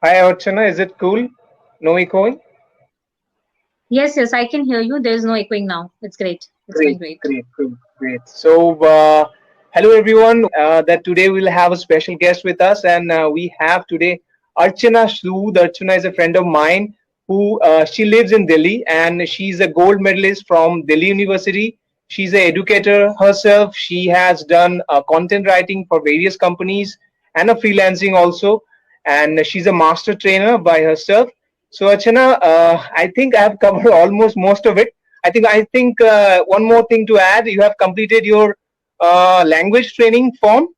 Hi, Archana. Is it cool? No echoing? Yes, yes, I can hear you. There's no echoing now. It's great. It's going Great, great. great, great, great. Hello everyone. That today we'll have a special guest with us, and we have today Archana Sood. Archana is a friend of mine who she lives in Delhi, and she's a gold medalist from Delhi University. She's an educator herself. She has done content writing for various companies and a freelancing also, and she's a master trainer by herself. So Archana, I think I have covered almost most of it. I think one more thing to add. You have completed your language training from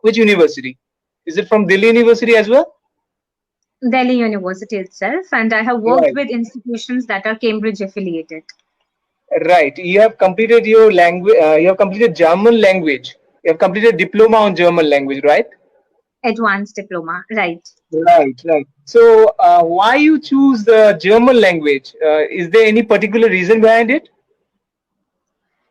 which university? Is it from Delhi University as well? Delhi University itself, and I have worked Right, with institutions that are Cambridge affiliated. right. You have completed your language. You have completed German language. You have completed diploma on German language, right? Advanced diploma, right? Right, right. So, why you choose the German language? Is there any particular reason behind it?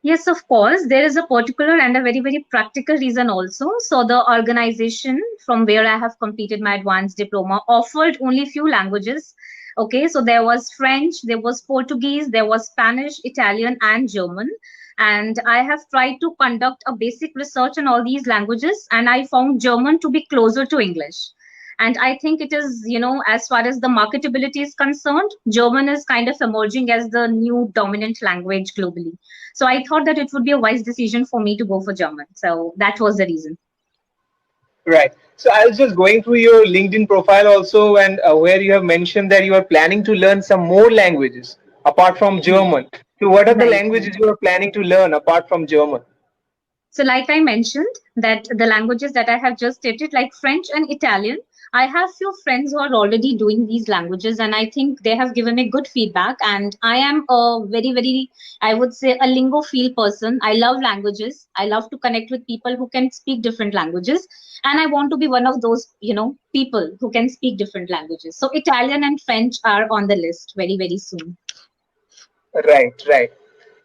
Yes, of course. There is a particular and a very, very practical reason also. So the organization from where I have completed my advanced diploma offered only few languages. Okay, so there was French, there was Portuguese, there was Spanish, Italian, and German. And I have tried to conduct a basic research on all these languages, and I found German to be closer to English. And I think it is, as far as the marketability is concerned, German is kind of emerging as the new dominant language globally. So I thought that it would be a wise decision for me to go for German. So that was the reason. Right. So I was just going through your LinkedIn profile also, and where you have mentioned that you are planning to learn some more languages apart from Yes. German. So what are the Right, right. languages you are planning to learn apart from German? So, like I mentioned, that the languages that I have just stated, like French and Italian, I have few friends who are already doing these languages, and I think they have given me good feedback. And I am a very, very, I would say, a lingophile person. I love languages. I love to connect with people who can speak different languages, and I want to be one of those, people who can speak different languages. So, Italian and French are on the list very, very soon. Right, right.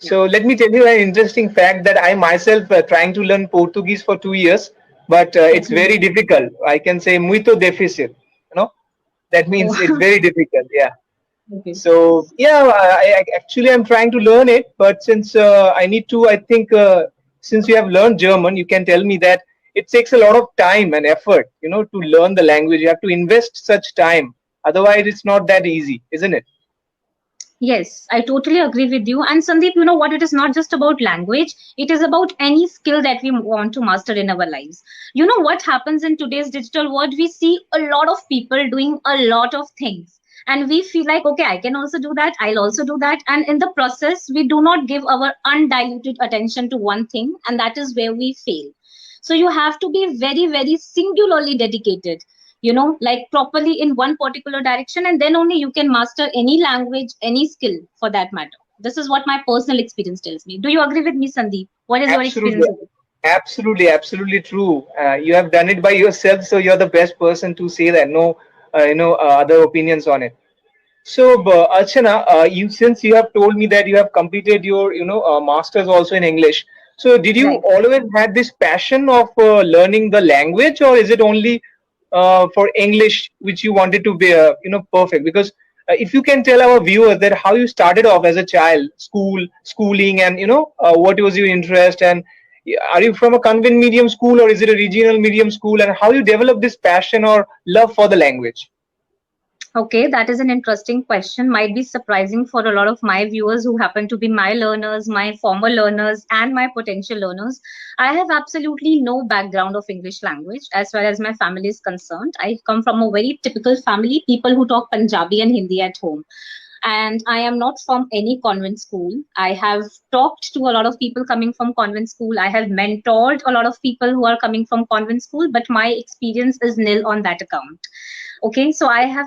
Yeah. So let me tell you an interesting fact that I myself trying to learn Portuguese for 2 years, but it's Okay. very difficult. I can say muito difícil. That Oh, means it's very difficult. Yeah. okay. So yeah, actually I'm trying to learn it, but since I need to, I think since you have learned German, you can tell me that it takes a lot of time and effort, to learn the language. You have to invest such time. Otherwise, it's not that easy, isn't it? Yes, I totally agree with you. And Sandeep, you know what? It is not just about language, it is about any skill that we want to master in our lives. You know what happens in today's digital world? We see a lot of people doing a lot of things. And we feel like, okay, I can also do that. I'll also do that. And in the process, we do not give our undiluted attention to one thing. And that is where we fail. So you have to be very, very singularly dedicated, like properly in one particular direction, and then only you can master any language, any skill for that matter. This is what my personal experience tells me. Do you agree with me, Sandeep? What is your Absolutely, experience with it? absolutely, absolutely true. You have done it by yourself, so you're the best person to say that. No, other opinions on it. So, Archana, you since you have told me that you have completed your, masters also in English. So, did you Right. always had this passion of learning the language, or is it only for English which you wanted to be, perfect? Because if you can tell our viewers that how you started off as a child, schooling, and what was your interest, and are you from a convent medium school or is it a regional medium school, and how you develop this passion or love for the language? Okay, that is an interesting question. Might be surprising for a lot of my viewers who happen to be my learners, my former learners, and my potential learners. I have absolutely no background of English language as far as my family is concerned. I come from a very typical family, people who talk Punjabi and Hindi at home. And I am not from any convent school. I have talked to a lot of people coming from convent school. I have mentored a lot of people who are coming from convent school, but my experience is nil on that account. Okay, so I have,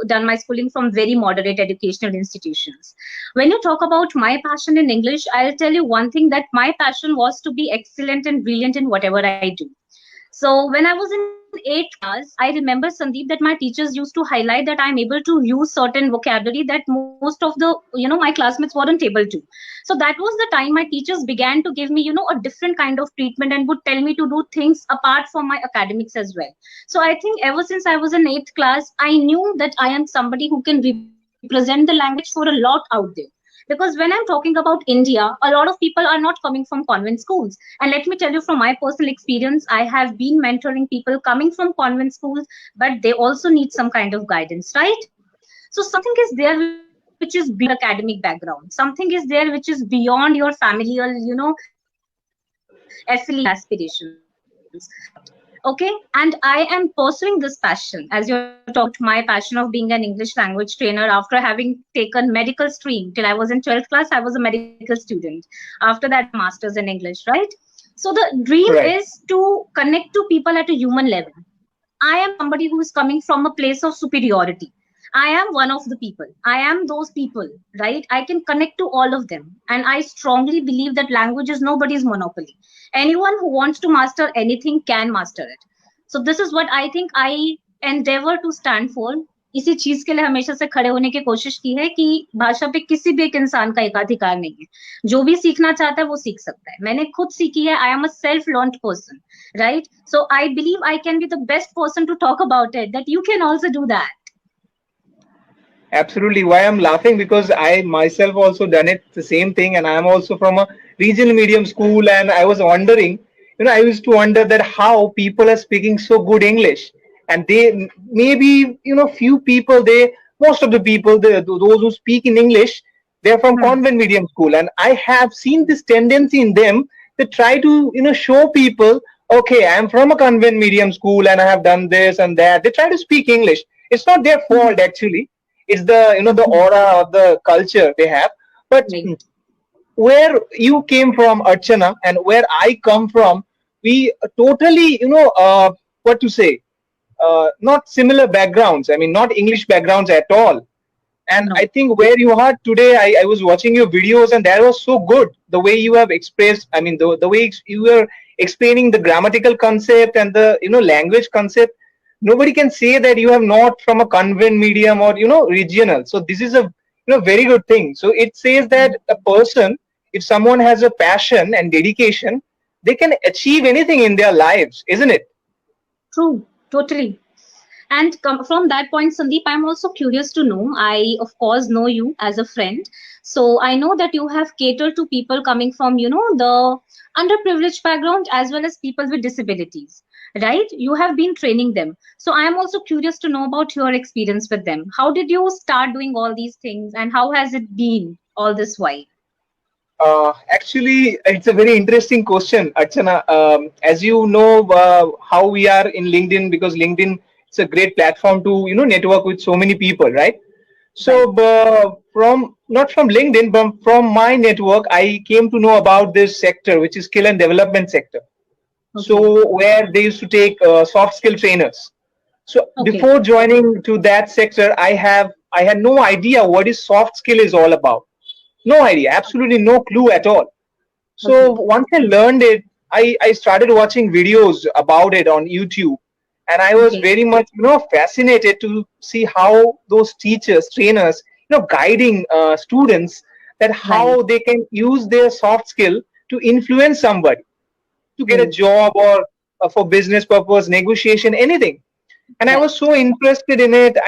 done my schooling from very moderate educational institutions. When you talk about my passion in English, I'll tell you one thing, that my passion was to be excellent and brilliant in whatever I do. So when I was in 8th class, I remember, Sandeep, that my teachers used to highlight that I'm able to use certain vocabulary that most of the, my classmates weren't able to. So that was the time my teachers began to give me, a different kind of treatment and would tell me to do things apart from my academics as well. So I think ever since I was in 8th class, I knew that I am somebody who can represent the language for a lot out there. Because when I'm talking about India, a lot of people are not coming from convent schools. And let me tell you from my personal experience, I have been mentoring people coming from convent schools, but they also need some kind of guidance, right? So something is there which is beyond your academic background. Something is there which is beyond your familial, affiliation aspirations. Okay, and I am pursuing this passion. As you're talking about my passion of being an English language trainer after having taken medical stream till I was in 12th class, I was a medical student. After that, I did my master's in English, right? So the dream is Right. to connect to people at a human level. I am somebody who is coming from a place of superiority. I am one of the people. I am those people, right? I can connect to all of them. And I strongly believe that language is nobody's monopoly. Anyone who wants to master anything can master it. So this is what I think I endeavor to stand for. इसी चीज के लिए हमेशा से खड़े होने की कोशिश की है कि भाषा पे किसी भी एक इंसान का एकाधिकार नहीं है। जो भी सीखना चाहता है वो सीख सकता है। मैंने खुद सीखी है। I am a self learned person, right? So I believe I can be the best person to talk about it, that you can also do that. Absolutely. Why I'm laughing, because I myself also done it the same thing, and I am also from a regional medium school, and I was wondering, I used to wonder that how people are speaking so good English, and they maybe few people, they most of the people, those who speak in English, they're from Hmm. convent medium school, and I have seen this tendency in them to try to show people, okay, I'm from a convent medium school and I have done this and that. They try to speak English. It's not their fault actually, it's the the Mhm. aura of the culture they have. But Right. where you came from, Archana, and where I come from, we totally what to say, not similar backgrounds. I mean, not English backgrounds at all. And I No. think where you are today, I was watching your videos, and that was so good, the way you have expressed, I mean, the way you were explaining the grammatical concept and the language concept. Nobody can say that you have not from a convent medium or regional. So this is a very good thing. So it says that a person, if someone has a passion and dedication, they can achieve anything in their lives, isn't it? True. Totally. And from that point, Sandeep, I'm also curious to know. I, of course, know you as a friend. So I know that you have catered to people coming from, the underprivileged background as well as people with disabilities, right? You have been training them. So I am also curious to know about your experience with them. How did you start doing all these things and how has it been all this while? Actually, it's a very interesting question, Archana. As you know, how we are in LinkedIn, because LinkedIn is a great platform to network with so many people, right? Right. So from not from LinkedIn, but from my network, I came to know about this sector, which is skill and development sector. Okay. So where they used to take soft skill trainers. So Okay. before joining to that sector, I had no idea what is soft skill is all about. No idea, absolutely no clue at all. So Okay. once I learned it, I started watching videos about it on YouTube, and I was Okay. very much fascinated to see how those teachers, trainers, guiding students, that Right. how they can use their soft skill to influence somebody to get a Right. job, or for business purpose, negotiation, anything. And I was Right. so interested in it.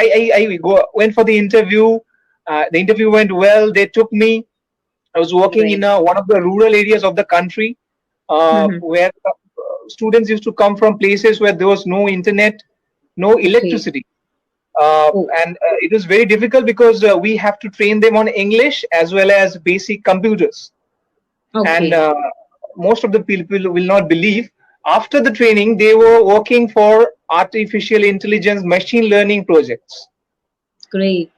Went for the interview. The interview went well. They took me. I was working in Great. one of the rural areas of the country, Mhm. where students used to come from places where there was no internet, no Okay. electricity. And it was very difficult because we have to train them on English as well as basic computers. And Okay. most of the people will not believe. After the training, they were working for artificial intelligence, machine learning projects, Great.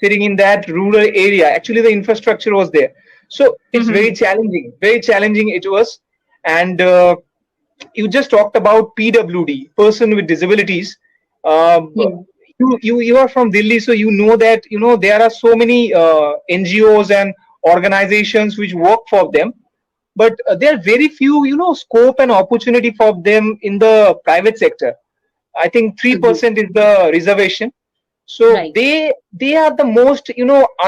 sitting in that rural area. Actually, the infrastructure was there, so it's very Mhm. challenging. Very challenging it was. And you just talked about PWD, person with disabilities. Um, Yeah. you are from Delhi, so you know that there are so many NGOs and organizations which work for them, but there are very few scope and opportunity for them in the private sector. I think Agree. 3% is the reservation. So Right. they are the most,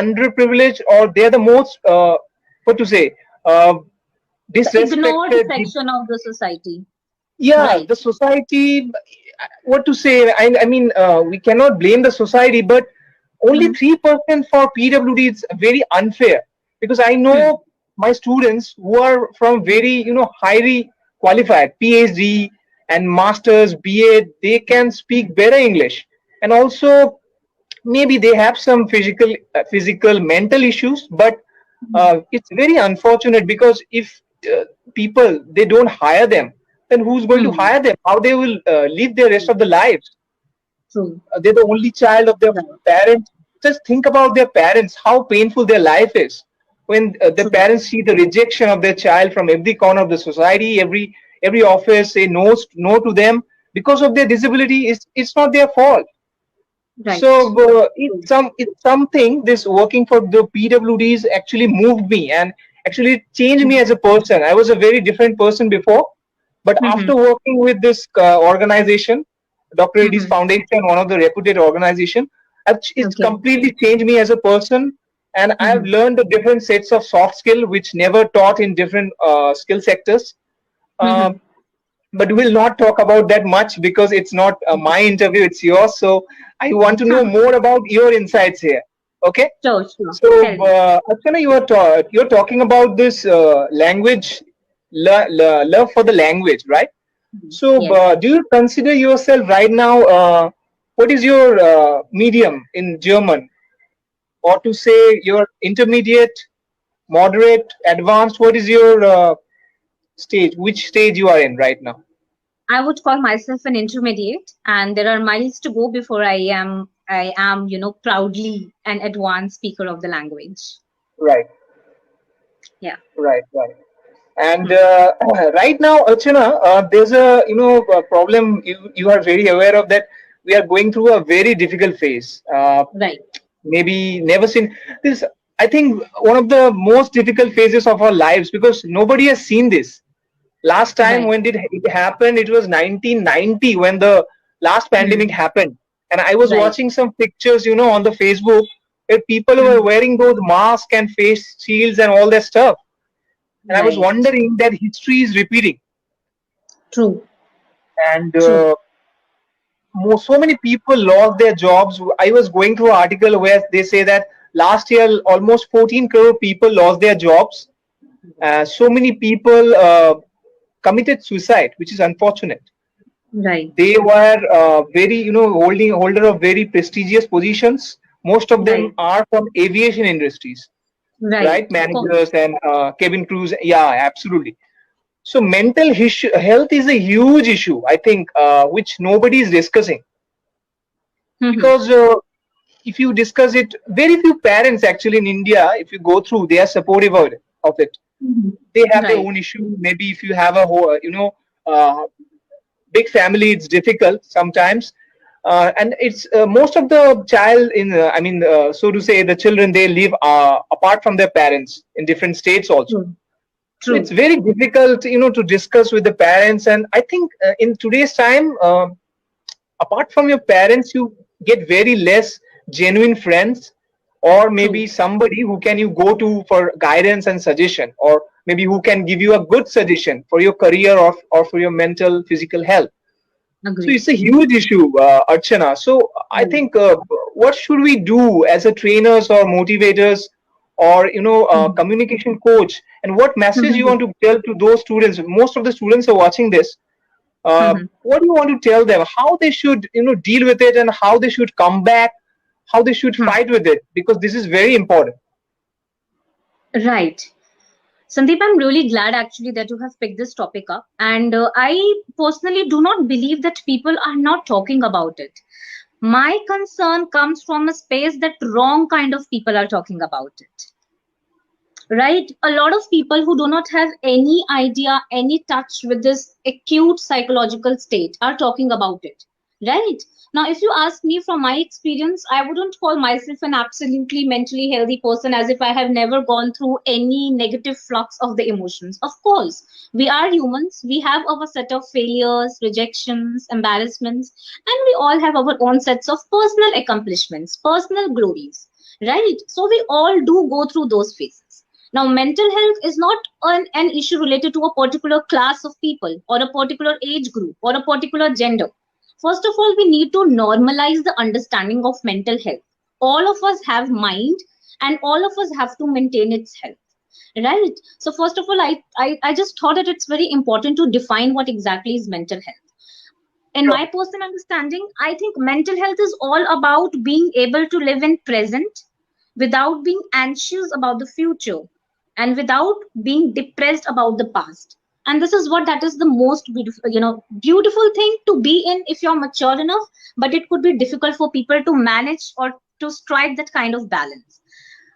underprivileged, or they are the most, what to say, uh, The ignored disrespected. section of the society. Yeah, Right. the society, what to say, I mean, we cannot blame the society, but only Mm-hmm. 3% for PWD is very unfair, because I Hmm. know my students who are from very, highly qualified, PhD and masters, BA, they can speak better English, and also maybe they have some physical mental issues, but it's very unfortunate, because if people, they don't hire them, then who's going to Hmm. hire them? How they will live their rest of the lives? True. They're the only child of their Right. parents. Just think about their parents, how painful their life is when the True. parents see the rejection of their child from every corner of the society, every office say no to them because of their disability. It's not their fault. So Right. True. it's something, this working for the PWDs actually moved me, and actually changed me as a person. I was a very different person before, but Mm-hmm. after working with this organization, Dr. Reddy's Mm-hmm. Foundation, one of the reputed organization, it's Okay. completely changed me as a person, and I have Mm-hmm. learned the different sets of soft skill which never taught in different skill sectors. Uh, Mm-hmm. but we'll not talk about that much, because it's not my interview, it's yours. So I want to know more about your insights here. Okay. Sure, sure. So Tell me. Archana, you're talking about this language, love for the language, right? So Yes. do you consider yourself right now, what is your medium in German, or to say your intermediate, moderate, advanced? What is your stage, which stage you are in right now? I would call myself an intermediate, and there are miles to go before I am proudly an advanced speaker of the language. Right. Yeah. Right. And Hmm. right now, Archana, there's a a problem. You are very aware of that. We are going through a very difficult phase. Right. Maybe never seen this. I think one of the most difficult phases of our lives, because nobody has seen this. Last time Right. when did it happen? It was 1990 when the last pandemic Hmm. happened, and I was Right. watching some pictures, on the Facebook, where people were Hmm. wearing those masks and face shields and all that stuff, and I was Right. wondering that history is repeating, True. and True. so many people lost their jobs. I was going through an article where they say that last year almost 14 crore people lost their jobs. So many people committed suicide, which is unfortunate. Right. They were very, holder of very prestigious positions. Most of them Right. are from aviation industries, Right. right? Of course. Managers and cabin crews. Yeah, absolutely. So mental health is a huge issue, I think, which nobody is discussing, Hmm. because if you discuss it, very few parents actually in India, if you go through, they are supportive of it. Hmm. They have their Right. own issue. Maybe if you have a big family, it's difficult sometimes. And it's most of the child in, so to say, the children, they live apart from their parents in different states also. True. So it's True. very difficult, to discuss with the parents. And I think in today's time, apart from your parents, you get very less genuine friends, or maybe True. somebody who can you go to for guidance and suggestion, or maybe who can give you a good suggestion for your career, or for your mental physical health. So Agree. it's a huge issue, Archana. So I Right. think, what should we do as a trainers or motivators, or Hmm. communication coach, and what message you Hmm. want to tell to those students? Most of the students are watching this. Hmm. What do you want to tell them? How they should deal with it, and how they should come back, how they should Hmm. fight with it, because this is very important. Right. Sandeep, I'm really glad actually that you have picked this topic up. And I personally do not believe that people are not talking about it. My concern comes from a space that wrong kind of people are talking about it. Right? A lot of people who do not have any idea, any touch with this acute psychological state are talking about it. Right. Now, if you ask me from my experience, I wouldn't call myself an absolutely mentally healthy person as if I have never gone through any negative flux of the emotions. Of course, we are humans. We have our set of failures, rejections, embarrassments, and we all have our own sets of personal accomplishments, personal glories. Right. So we all do go through those phases. Now, mental health is not an issue related to a particular class of people or a particular age group or a particular gender. First of all, we need to normalize the understanding of mental health. All of us have mind and all of us have to maintain its health. Right. So first of all, I just thought that it's very important to define what exactly is mental health. In Sure. my personal understanding, I think mental health is all about being able to live in present without being anxious about the future and without being depressed about the past. And this is what that is the most beautiful, beautiful thing to be in if you're mature enough, but it could be difficult for people to manage or to strike that kind of balance.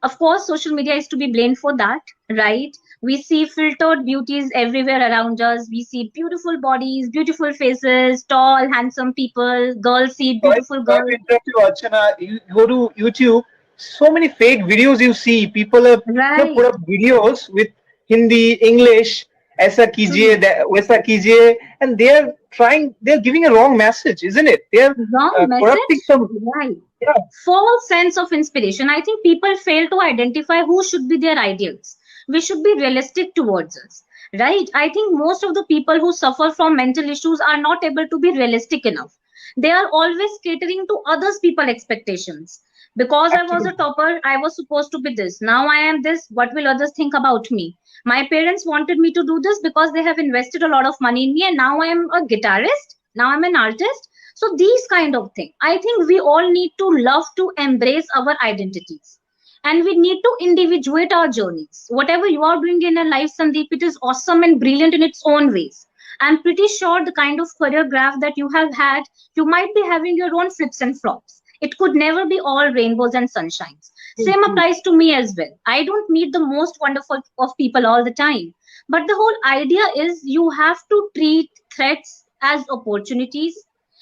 Of course, social media is to be blamed for that, right? We see filtered beauties everywhere around us. We see beautiful bodies, beautiful faces, tall, handsome people. Girls see beautiful Sorry to girls. interrupt you, Archana. You go to YouTube, so many fake videos you see. People have put Right. up videos with Hindi, English, ऐसा कीजिए, True. वैसा कीजिए, and they're giving a wrong message, isn't it? They're Wrong corrupting message. some, Right. yeah, False sense of inspiration. I think people fail to identify who should be their ideals. We should be realistic towards us. Right? I think most of the people who suffer from mental issues are not able to be realistic enough. They are always catering to others' people expectations. Because I was a absolutely. topper, I was supposed to be this. Now I am this. What will others think about me? My parents wanted me to do this because they have invested a lot of money in me, and now I am a guitarist. Now I'm an artist. So these kind of things, I think we all need to love to embrace our identities, and we need to individuate our journeys. Whatever you are doing in your life, Sandeep, it is awesome and brilliant in its own ways. I'm pretty sure the kind of career graph that you have had, you might be having your own flips and flops. It could never be all rainbows and sunshines. True, Same true. applies to me as well. I don't meet the most wonderful of people all the time. But the whole idea is you have to treat threats as opportunities,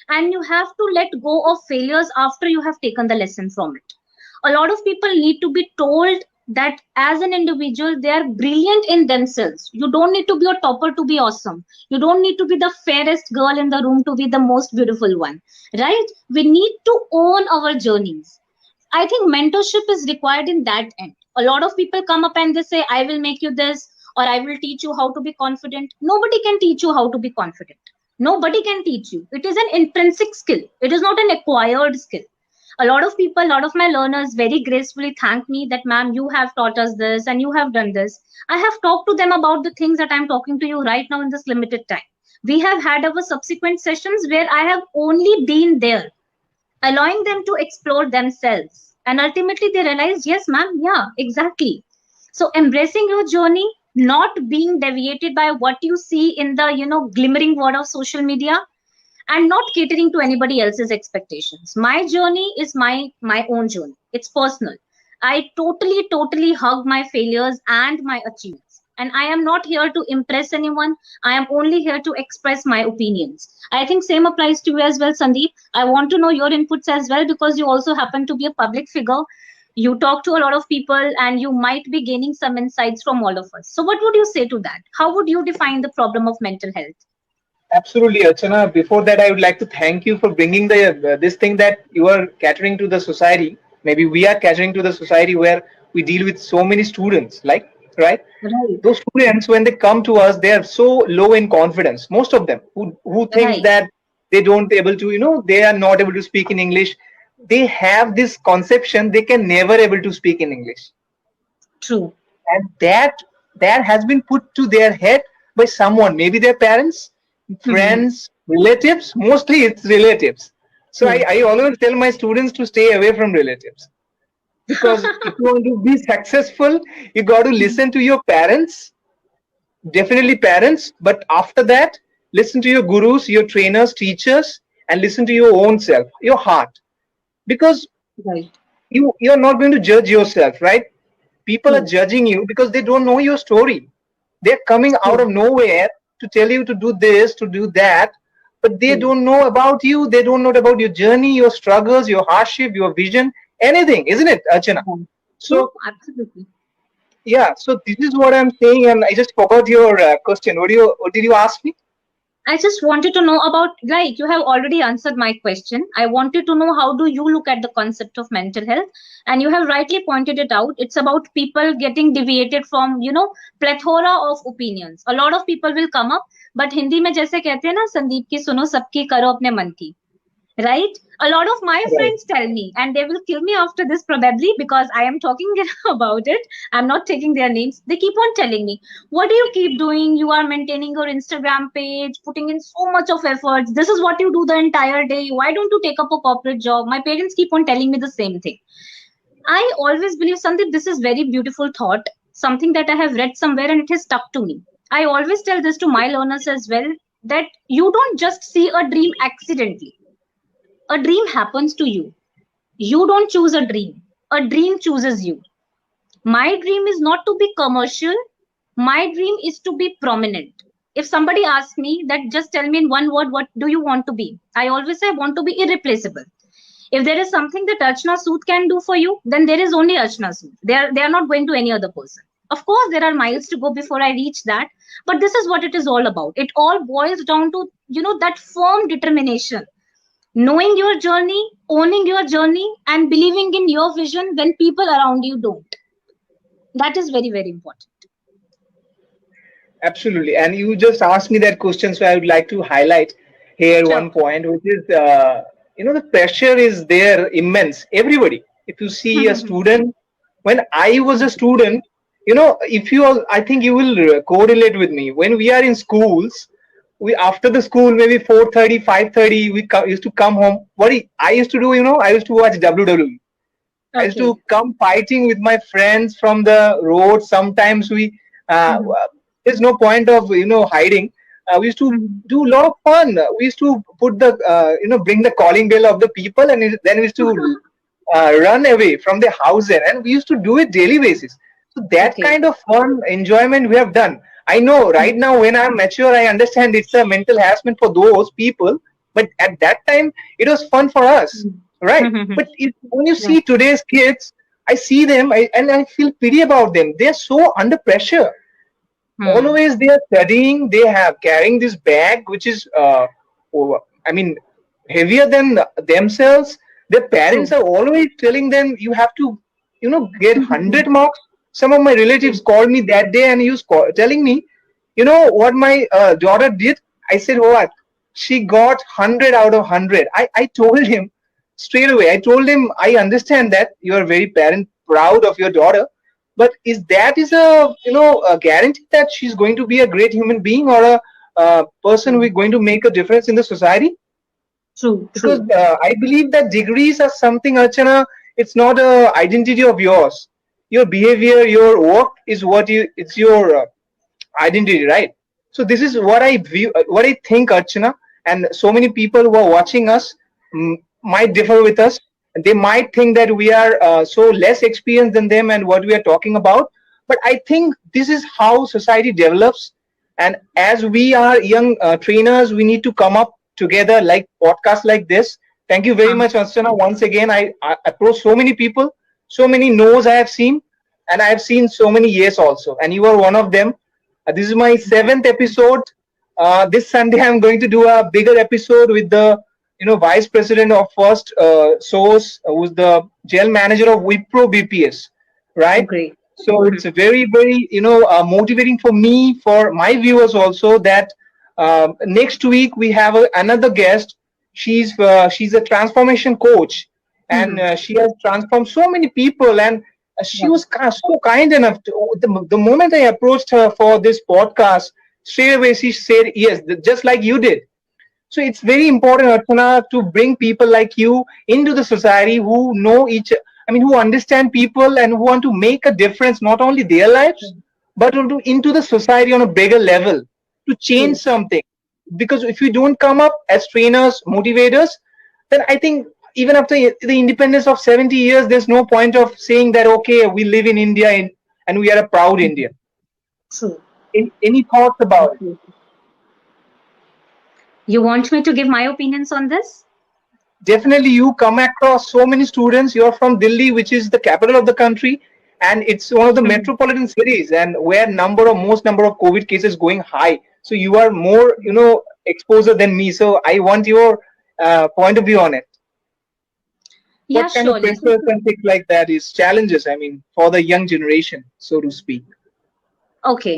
and you have to let go of failures after you have taken the lesson from it. A lot of people need to be told that as an individual they are brilliant in themselves. You don't need to be a topper to be awesome. You don't need to be the fairest girl in the room to be the most beautiful one, right? We need to own our journeys. I think mentorship is required in that end. A lot of people come up and they say, I will make you this, or I will teach you how to be confident. Nobody can teach you how to be confident. Nobody can teach you. It is an intrinsic skill, it is not an acquired skill. A lot of people, a lot of my learners very gracefully thank me that, ma'am, you have taught us this and you have done this. I have talked to them about the things that I'm talking to you right now in this limited time. We have had our subsequent sessions where I have only been there, allowing them to explore themselves. And ultimately, they realize, yes, ma'am, yeah, exactly. So, embracing your journey, not being deviated by what you see in the glimmering world of social media, and not catering to anybody else's expectations. My journey is my own journey. It's personal. I totally hug my failures and my achievements. And I am not here to impress anyone. I am only here to express my opinions. I think same applies to you as well, Sandeep. I want to know your inputs as well because you also happen to be a public figure. You talk to a lot of people and you might be gaining some insights from all of us. So what would you say to that? How would you define the problem of mental health? Absolutely, Archana. Before that, I would like to thank you for bringing the this thing that you are catering to the society. Maybe we are catering to the society where we deal with so many students, like, right? Right, Those students, when they come to us, they are so low in confidence. Most of them who thinks right, that they don't able to, they are not able to speak in English. They have this conception they can never able to speak in English, true. and that has been put to their head by someone, maybe their parents, Mhm. friends, relatives. Mostly it's relatives. So I, True. I always tell my students to stay away from relatives, because if you want to be successful, you got to listen to your parents, definitely parents, but after that, listen to your gurus, your trainers, teachers, and listen to your own self, your heart, because Right. you're not going to judge yourself, right? People are True. judging you because they don't know your story. They're coming out True. of nowhere to tell you to do this, to do that. but they True. don't know about you. They don't know about your journey, your struggles, your hardship, your vision, anything, isn't it, Archana? Yeah. True. So Absolutely. yeah, so this is what I'm saying, and I just forgot your question. What did you ask me? I just wanted to know about, like, you have already answered my question. I wanted to know how do you look at the concept of mental health? And you have rightly pointed it out. It's about people getting deviated from, plethora of opinions. A lot of people will come up, but Hindi में जैसे कहते हैं ना संदीप की सुनो सबकी करो अपने मन की. Right? A lot of my Right. friends tell me, and they will kill me after this probably because I am talking about it. I'm not taking their names. They keep on telling me, what do you keep doing? You are maintaining your Instagram page, putting in so much of efforts. This is what you do the entire day. Why don't you take up a corporate job? My parents keep on telling me the same thing. I always believe something, this is very beautiful thought, something that I have read somewhere and it has stuck to me. I always tell this to my learners as well, that you don't just see a dream accidentally. A dream happens to you. You don't choose a dream. A dream chooses you. My dream is not to be commercial. My dream is to be prominent. If somebody asks me that, just tell me in one word, what do you want to be? I always say I want to be irreplaceable. If there is something that Archana Sood can do for you, then there is only Archana Sood. They are not going to any other person. Of course, there are miles to go before I reach that, but this is what it is all about. It all boils down to, that firm determination, knowing your journey, owning your journey, and believing in your vision when people around you don't. That is very, very important. Absolutely. And you just asked me that question, so I would like to highlight here Sure. one point, which is, the pressure is there immense. Everybody, if you see a student, when I was a student, if you all, I think you will correlate with me. When we are in schools, we after the school, maybe 4:30, 5:30, we used to come home. I used to do, I used to watch WWE. I used Okay. to come fighting with my friends from the road. Sometimes Mhm. there's no point of hiding. We used to Mhm. do a lot of fun. We used to put the bring the calling bell of the people, and then we used to run away from the house there, and we used to do it daily basis. So that Okay. kind of fun enjoyment we have done. I know right Mhm. now when I'm mature, I understand it's a mental harassment for those people, but at that time it was fun for us, right? Mhm. But when you Yeah. see today's kids, I see them and I feel pity about them. They're so under pressure. Hmm. Always they are studying. They have carrying this bag, which is, I mean, heavier than themselves. Their parents True. are always telling them, you have to, get Mhm. 100 marks. Some of my relatives True. called me that day and he was telling me, what my daughter did? I said, what? She got 100 out of 100. I told him straight away. I told him, I understand that you are very parent proud of your daughter, but is a guarantee that she's going to be a great human being or a person who is True. going to make a difference in the society? True. Because True. I believe that degrees are something, Archana. It's not a identity of yours. Your behavior, your work is it's your identity, right? So this is what I view, what I think, Archana, and so many people who are watching us might differ with us. They might think that we are so less experienced than them and what we are talking about. But I think this is how society develops. And as we are young trainers, we need to come up together like podcasts like this. Thank you very Huh. much, Archana. Once again, I approach so many people, so many no's I have seen, and I have seen so many yes also. And you are one of them. This is my seventh episode. This Sunday, I'm going to do a bigger episode with the vice president of First Source, who's the general manager of Wipro BPS, Oh, right? great. So Mhm. it's very, very motivating for me, for my viewers also. That next week we have another guest. She's a transformation coach, and Mhm. she has transformed so many people. And she Yeah. was so kind enough to the moment I approached her for this podcast, straight away she said yes, just like you did. So it's very important, Archana, to bring people like you into the society who know who understand people and who want to make a difference, not only their lives, True. but into the society on a bigger level to change True. something. Because if you don't come up as trainers, motivators, then I think even after the independence of 70 years, there's no point of saying that, okay, we live in India and we are a proud Mhm. Indian. True. Any thoughts about it? Absolutely. You want me to give my opinions on this? Definitely, you come across so many students. You're from Delhi, which is the capital of the country, and it's one of the Mhm. metropolitan cities, and where most number of COVID cases going high. So you are more, exposure than me. So I want your point of view on it. Yeah, What kind of surely. pressures and things like that is challenges? I mean, for the young generation, so to speak. Okay.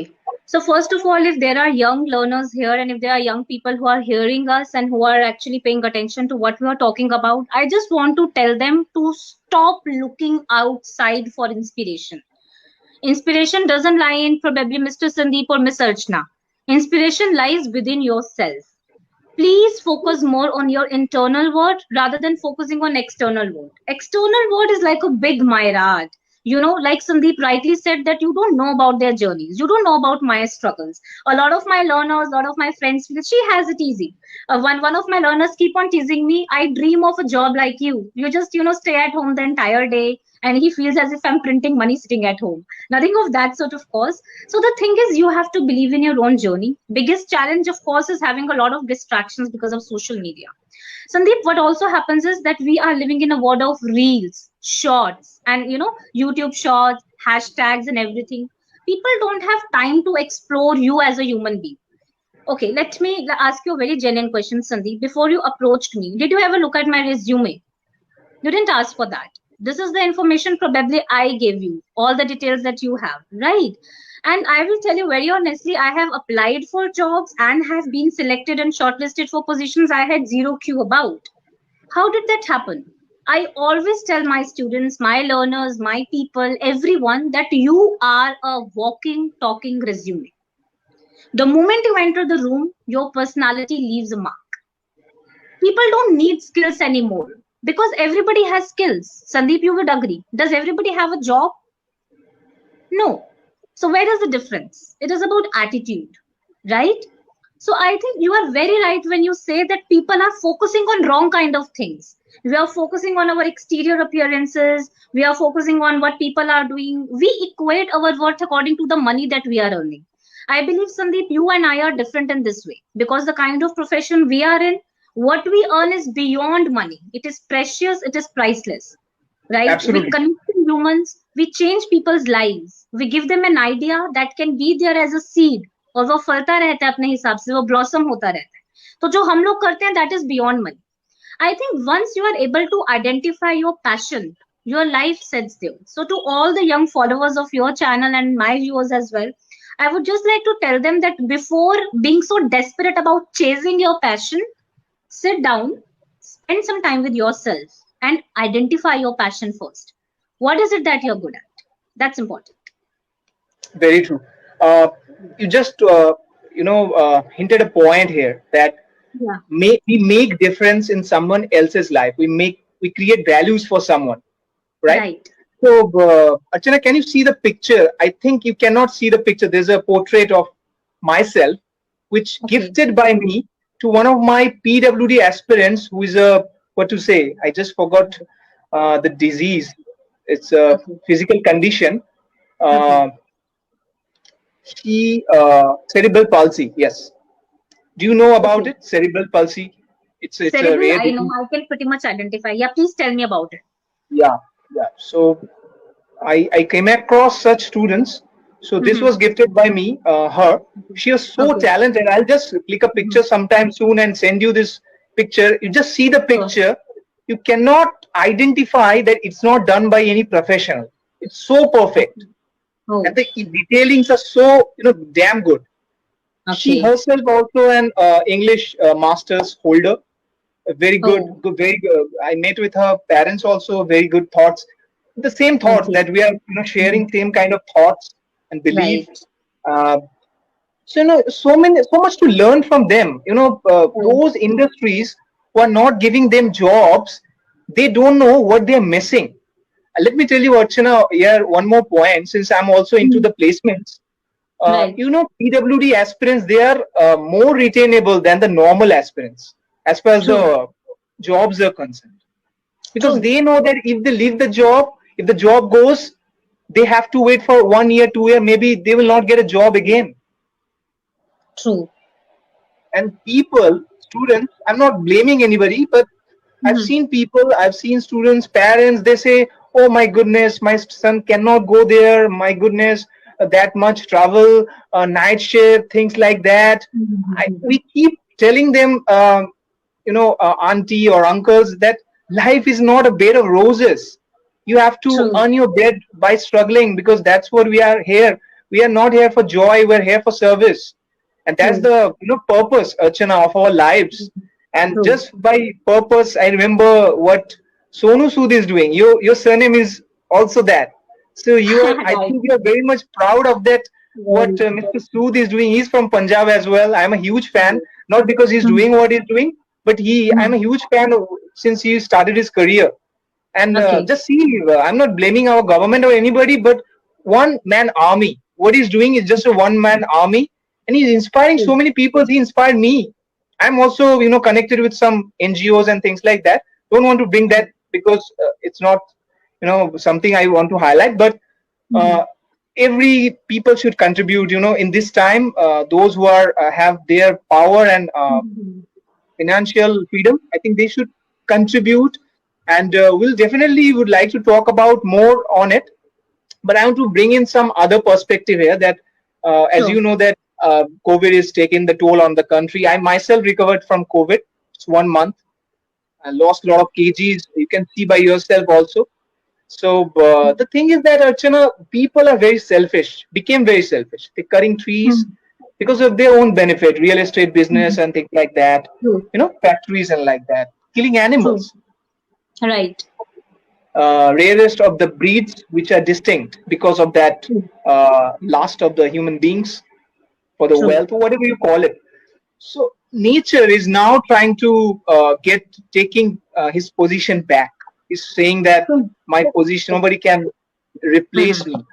So first of all, if there are young learners here and if there are young people who are hearing us and who are actually paying attention to what we are talking about, I just want to tell them to stop looking outside for inspiration. Inspiration doesn't lie in probably Mr. Sandeep or Miss Archana. Inspiration lies within yourself. Please focus more on your internal world rather than focusing on external world. External world is like a big mirage. Like Sandeep rightly said, that you don't know about their journeys. You don't know about my struggles. A lot of my learners, a lot of my friends feel she has it easy. One of my learners keep on teasing me. I dream of a job like you. You just stay at home the entire day, and he feels as if I'm printing money sitting at home. Nothing of that sort, of course. So the thing is, you have to believe in your own journey. Biggest challenge, of course, is having a lot of distractions because of social media. Sandeep, what also happens is that we are living in a world of reels, shorts, and YouTube shorts, hashtags, and everything. People don't have time to explore you as a human being. Okay, let me ask you a very genuine question, Sandeep. Before you approached me, did you ever look at my resume? You didn't ask for that. This is the information probably I gave you, all the details that you have, right? And I will tell you very honestly, I have applied for jobs and have been selected and shortlisted for positions I had zero clue about. How did that happen? I always tell my students, my learners, my people, everyone that you are a walking, talking resume. The moment you enter the room, your personality leaves a mark. People don't need skills anymore because everybody has skills. Sandeep, you would agree. Does everybody have a job? No. So where is the difference? It is about attitude, right? So I think you are very right when you say that people are focusing on wrong kind of things. We are focusing on our exterior appearances. We are focusing on what people are doing. We equate our worth according to the money that we are earning. I believe, Sandeep, you and I are different in this way because the kind of profession we are in, what we earn is beyond money. It is precious, it is priceless, right? We Absolutely. connect to humans, we change people's lives, we give them an idea that can be there as a seed, और वो फलता रहता है अपने हिसाब से, वो blossom होता रहता है. तो जो हम लोग करते हैं, that is beyond money. I think once you are able to identify your passion, your life sets there. So to all the young followers of your channel and my viewers as well, I would just like to tell them that before being so desperate about chasing your passion, sit down, spend some time with yourself, and identify your passion first. What is it that you're good at? That's important. Very true. Uh, you just hinted a point here that Yeah. we make difference in someone else's life. We create values for someone, right? Right. So, Archana, can you see the picture? I think you cannot see the picture. There's a portrait of myself, which Okay. gifted by me to one of my PWD aspirants, who is a what to say? I just forgot the disease. It's a Okay. physical condition. Okay. Uh, she cerebral palsy. Yes. Do you know about Okay. it? Cerebral palsy. It's a Cerebral, rare I know. disease. I can pretty much identify. Yeah, please tell me about it. Yeah, yeah. So I came across such students. So this Mm-hmm. was gifted by me, her. She was so Okay. talented. I'll just click a Mm-hmm. picture sometime soon and send you this picture. You just see the Sure. picture. You cannot identify that it's not done by any professional. It's so perfect. Okay. And Oh, the detailings are so, damn good. She okay. herself also an English master's holder. A very good, Oh, good, very good. I met with her parents also. Very good thoughts. The same thoughts okay. that we are, Mhm. sharing same kind of thoughts and belief. Right. Uh, so so much to learn from them. Oh, Those industries who are not giving them jobs, they don't know what they are missing. Let me tell you, Archana, here one more point. Since I'm also into mhm. the placements, Right. PWD aspirants, they are more retainable than the normal aspirants as far as True. the jobs are concerned, because True. they know that if they leave the job, if the job goes, they have to wait for 1 year, 2 year, maybe they will not get a job again. True. And people, students, I'm not blaming anybody, but I've Mhm. seen people, I've seen students, parents, they say, oh my goodness, my son cannot go there. My goodness, that much travel, night shift, things like that. We keep telling them, auntie or uncles, that life is not a bed of roses. You have to True. earn your bread by struggling, because that's what we are here. We are not here for joy, we're here for service. And that's True. the purpose, Archana, of our lives. And True. just by purpose, I remember what Sonu Sood is doing. Your surname is also that. So I Right. think you are very much proud of that. What Very. Mr. Sood is doing. He's from Punjab as well. I'm a huge fan, not because he's Mhm. doing what he's doing, but I'm a Mhm. huge fan since he started his career. And Okay. just see, I'm not blaming our government or anybody, but one man army. What he's doing is just a one man army, and he's inspiring so True. many people. He inspired me. I'm also, connected with some NGOs and things like that. Don't want to bring that because it's not, something I want to highlight. But Mhm. uh, every people should contribute. In this time, those who are have their power and Mhm. financial freedom, I think they should contribute. And we'll definitely would like to talk about more on it. But I want to bring in some other perspective here, that as Sure. you know that COVID is taking the toll on the country. I myself recovered from COVID. It's 1 month. I lost a lot of kgs. You can see by yourself also. So the thing is that, Archana, people are very selfish, became very selfish. They're cutting trees Mhm. because of their own benefit, real estate business Mhm. and things like that, True. factories and like that, killing True. animals. Right. Rarest of the breeds which are distinct because of that True. lust of the human beings for the True. wealth or whatever you call it. So nature is now trying to taking his position back. He's saying that True. my position, nobody can replace me. Mhm.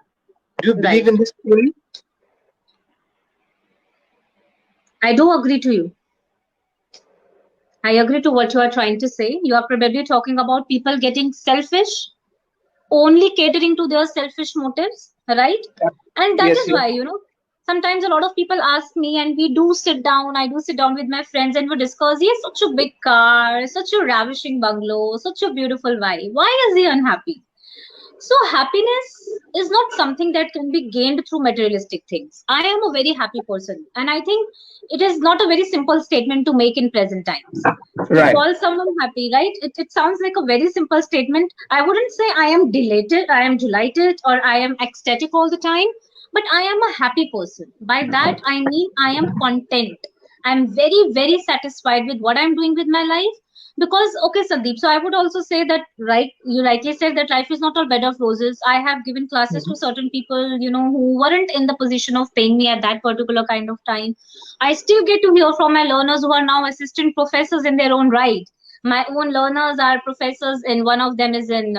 Do you believe Right. in this theory? I do agree to you. I agree to what you are trying to say. You are probably talking about people getting selfish, only catering to their selfish motives, right? And that Yes, is yes. why, sometimes a lot of people ask me, and we do sit down. I do sit down with my friends and we discuss, he has such a big car, such a ravishing bungalow, such a beautiful wife. Why is he unhappy? So, happiness is not something that can be gained through materialistic things. I am a very happy person, and I think it is not a very simple statement to make in present times. To Right. call someone happy, right? It sounds like a very simple statement. I wouldn't say I am delighted, I am delighted, or I am ecstatic all the time, but I am a happy person. By that, I mean I am content. I'm very, very satisfied with what I'm doing with my life. Because, okay, Sandeep, so I would also say that, right, you rightly said that life is not all bed of roses. I have given classes to certain people, who weren't in the position of paying me at that particular kind of time. I still get to hear from my learners who are now assistant professors in their own right. My own learners are professors, and one of them is in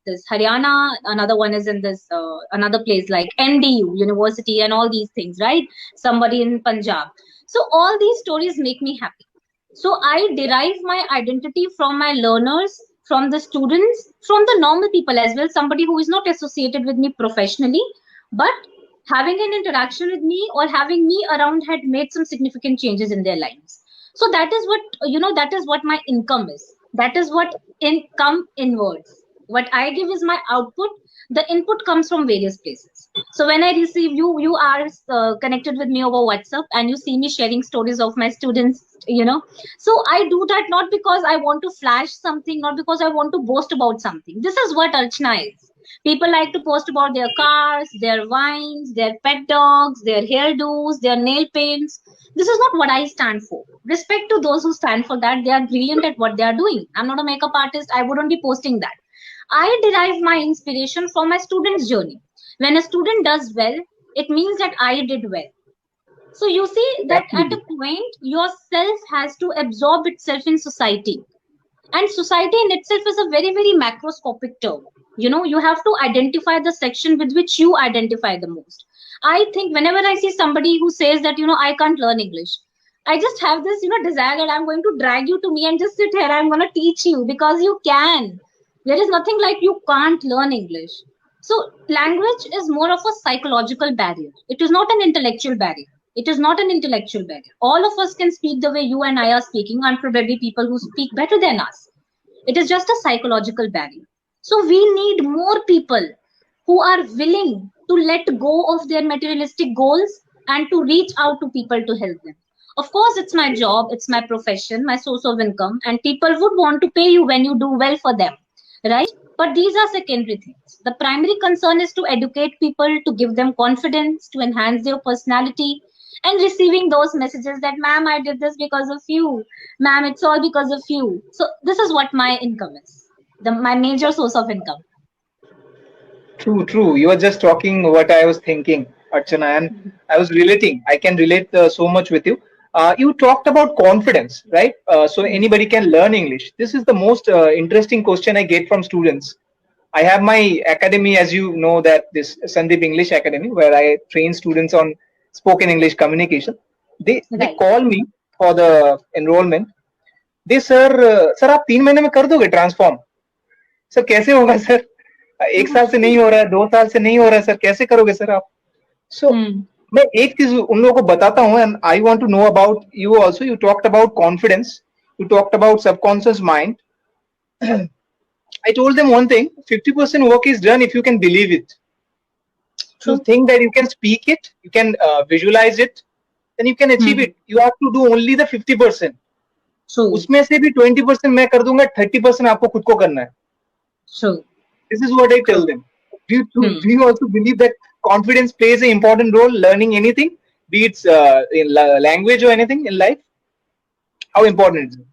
this Haryana, another one is in this another place like NDU University, and all these things, right? Somebody in Punjab. So all these stories make me happy. So I derive my identity from my learners, from the students, from the normal people as well, somebody who is not associated with me professionally, but having an interaction with me or having me around had made some significant changes in their lives. So that is what, that is what my income is. That is what income inwards. What I give is my output. The input comes from various places. So when I receive you are connected with me over WhatsApp, and you see me sharing stories of my students, so I do that not because I want to flash something, not because I want to boast about something. This is what Archana is. People like to post about their cars, their wines, their pet dogs, their hairdos, their nail paints. This is not what I stand for. Respect to those who stand for that. They are brilliant at what they are doing. I'm not a makeup artist. I wouldn't be posting that. I derive my inspiration from my student's journey. When a student does well, it means that I did well. So you see that at a Absolutely. point, yourself has to absorb itself in society. And society in itself is a very, very macroscopic term. You have to identify the section with which you identify the most. I think whenever I see somebody who says that, I can't learn English, I just have this, desire that I'm going to drag you to me and just sit here. I'm going to teach you because you can. There is nothing like you can't learn English. So language is more of a psychological barrier. It is not an intellectual barrier. It is not an intellectual barrier. All of us can speak the way you and I are speaking, and probably people who speak better than us. It is just a psychological barrier. So we need more people who are willing to let go of their materialistic goals and to reach out to people to help them. Of course, it's my job, it's my profession, my source of income, and people would want to pay you when you do well for them, right? But these are secondary things. The primary concern is to educate people, to give them confidence, to enhance their personality, and receiving those messages that, ma'am, I did this because of you. Ma'am, it's all because of you. So this is what my income is, my major source of income. True, true. You were just talking what I was thinking, Archana, and I was relating. I can relate so much with you. You talked about confidence, right? So anybody can learn English. This is the most interesting question I get from students. I have my academy, as you know, that this Sandeep English Academy, where I train students on spoken English communication. They Right. call me for the enrollment. They sir आप 3 महीने में कर दोगे transform? Sir कैसे होगा sir? 1 साल से नहीं हो रहा है, 2 साल से नहीं हो रहा है सर, कैसे करोगे सर आप? सो मैं एक चीज उन लोगों को बताता हूँ, and I want to know about you also. You talked about confidence, you talked about subconscious mind. I told them one thing: 50% work is done if you can believe it. So think that you can speak it, you can visualize it, then you can achieve it. You have to do only the 50%. True. उसमें से भी 20% मैं कर दूंगा, 30% आपको खुद को करना है. True. This is what I tell them. Do you also believe that confidence plays an important role learning anything, be it in language or anything in life? How important is it?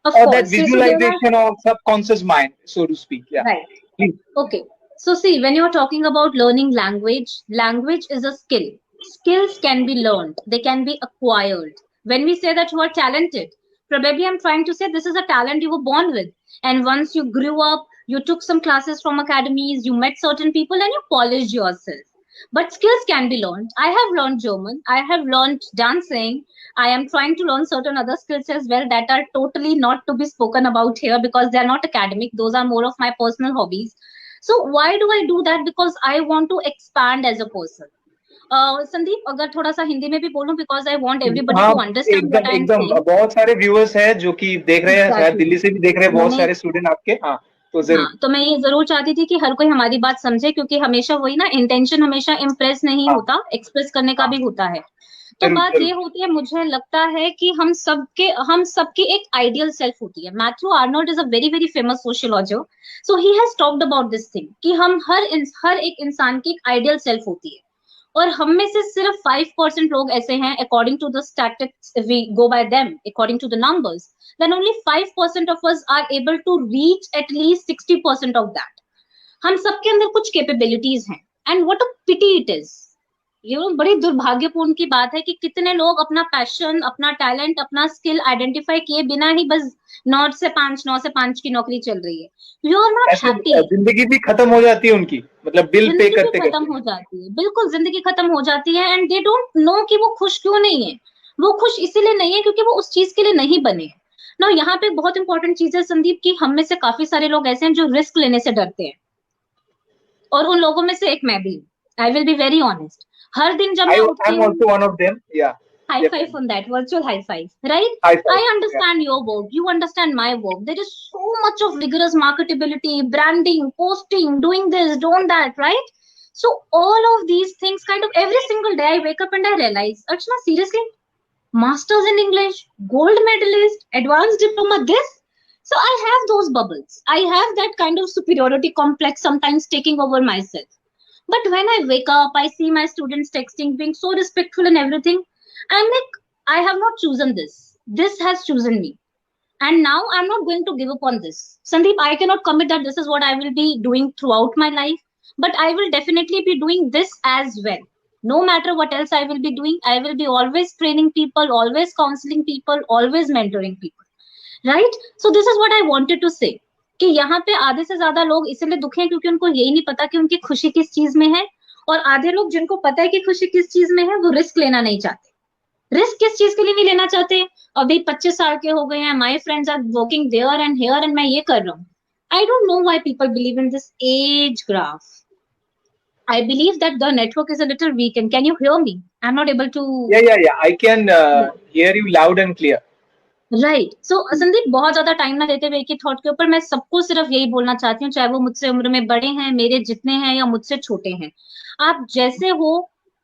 Of Or course. that visualization of subconscious mind, so to speak. Yeah. Right. Please. Okay. So see, when you're talking about learning language, language is a skill. Skills can be learned. They can be acquired. When we say that you are talented, probably I'm trying to say this is a talent you were born with. And once you grew up, you took some classes from academies, you met certain people and you polished yourself. But skills can be learned. I have learned German. I have learned dancing. I am trying to learn certain other skills as well that are totally not to be spoken about here because they are not academic. Those are more of my personal hobbies. So why do I do that? Because I want to expand as a person. Sandeep अगर थोड़ा सा हिंदी में भी बोलूं because I want everybody to understand what I am एकदम saying. बहुत सारे viewers हैं जो कि देख रहे हैं, शायद दिल्ली से भी देख रहे हैं बहुत सारे स्टूडेंट आपके. हाँ तो जरूर. हाँ, तो मैं ये जरूर चाहती थी कि हर कोई हमारी बात समझे क्योंकि हमेशा वही ना, इंटेंशन हमेशा इम्प्रेस नहीं होता, एक्सप्रेस करने का भी होता है. तो बात ये होती है, मुझे लगता है कि हम सबकी एक आइडियल सेल्फ होती है. Matthew Arnold is a very very famous sociologist. So he has talked about this thing कि हम हर एक इंसान की एक आइडियल सेल्फ होती है और हम में से सिर्फ 5% लोग ऐसे हैं, according to the statistics, if we go by them, according to the numbers, then only 5% of us are able to reach at least 60% of that. हम सबके अंदर कुछ कैपेबिलिटीज हैं, and what a pity it is. ये बड़ी दुर्भाग्यपूर्ण की बात है कि कितने लोग अपना पैशन, अपना टैलेंट, अपना स्किल आइडेंटिफाई किए बिना ही बस 9 से 5 की नौकरी चल रही है. You are not happy. जिंदगी भी खत्म हो जाती है उनकी, मतलब बिल पे करते खत्म हो जाती है, बिल्कुल जिंदगी खत्म हो जाती है. एंड दे डोंट नो कि वो खुश क्यों नहीं है. वो खुश इसीलिए नहीं है क्योंकि वो उस चीज के लिए नहीं बने. ना यहाँ पे बहुत इंपॉर्टेंट चीज है संदीप की, हम में से काफी सारे लोग ऐसे हैं जो रिस्क लेने से डरते हैं और उन लोगों में से एक मैं भी. I will be very honest. हर दिन जब मैं उठती हूँ, high five on that, virtual high five, right? I understand your work, you understand my work. There is so much of rigorous marketability, branding, posting, doing this, doing that, right? So all of these things, kind of every single day I wake up and I realize, Archana, seriously, masters in English, gold medalist, advanced diploma, this. So I have those bubbles. I have that kind of superiority complex sometimes taking over myself. But when I wake up, I see my students texting, being so respectful and everything. I'm like, I have not chosen this. This has chosen me. And now I'm not going to give up on this. Sandeep, I cannot commit that this is what I will be doing throughout my life. But I will definitely be doing this as well. No matter what else I will be doing, I will be always training people, always counseling people, always mentoring people. Right? So this is what I wanted to say. कि यहाँ पे आधे से ज्यादा लोग इसलिए दुखी हैं क्योंकि उनको यही नहीं पता कि उनकी खुशी किस चीज में है, और आधे लोग जिनको पता है कि खुशी किस चीज में है वो रिस्क लेना नहीं चाहते. रिस्क किस चीज के लिए नहीं लेना चाहते? अभी 25 साल के हो गए हैं, my friends are working there and here एंड मैं ये कर रहा हूँ. I don't know why people believe in this as graph. I believe that the network is a little weak. And can you hear me? I'm not able to. Yeah. I can hear you loud and clear. Right so Sandeep, बहुत ज्यादा time ना लेते हुए एक ही thought के ऊपर मैं सबको सिर्फ यही बोलना चाहती हूँ, चाहे वो मुझसे उम्र में बड़े हैं, मेरे जितने हैं, या मुझसे छोटे हैं, आप जैसे हो,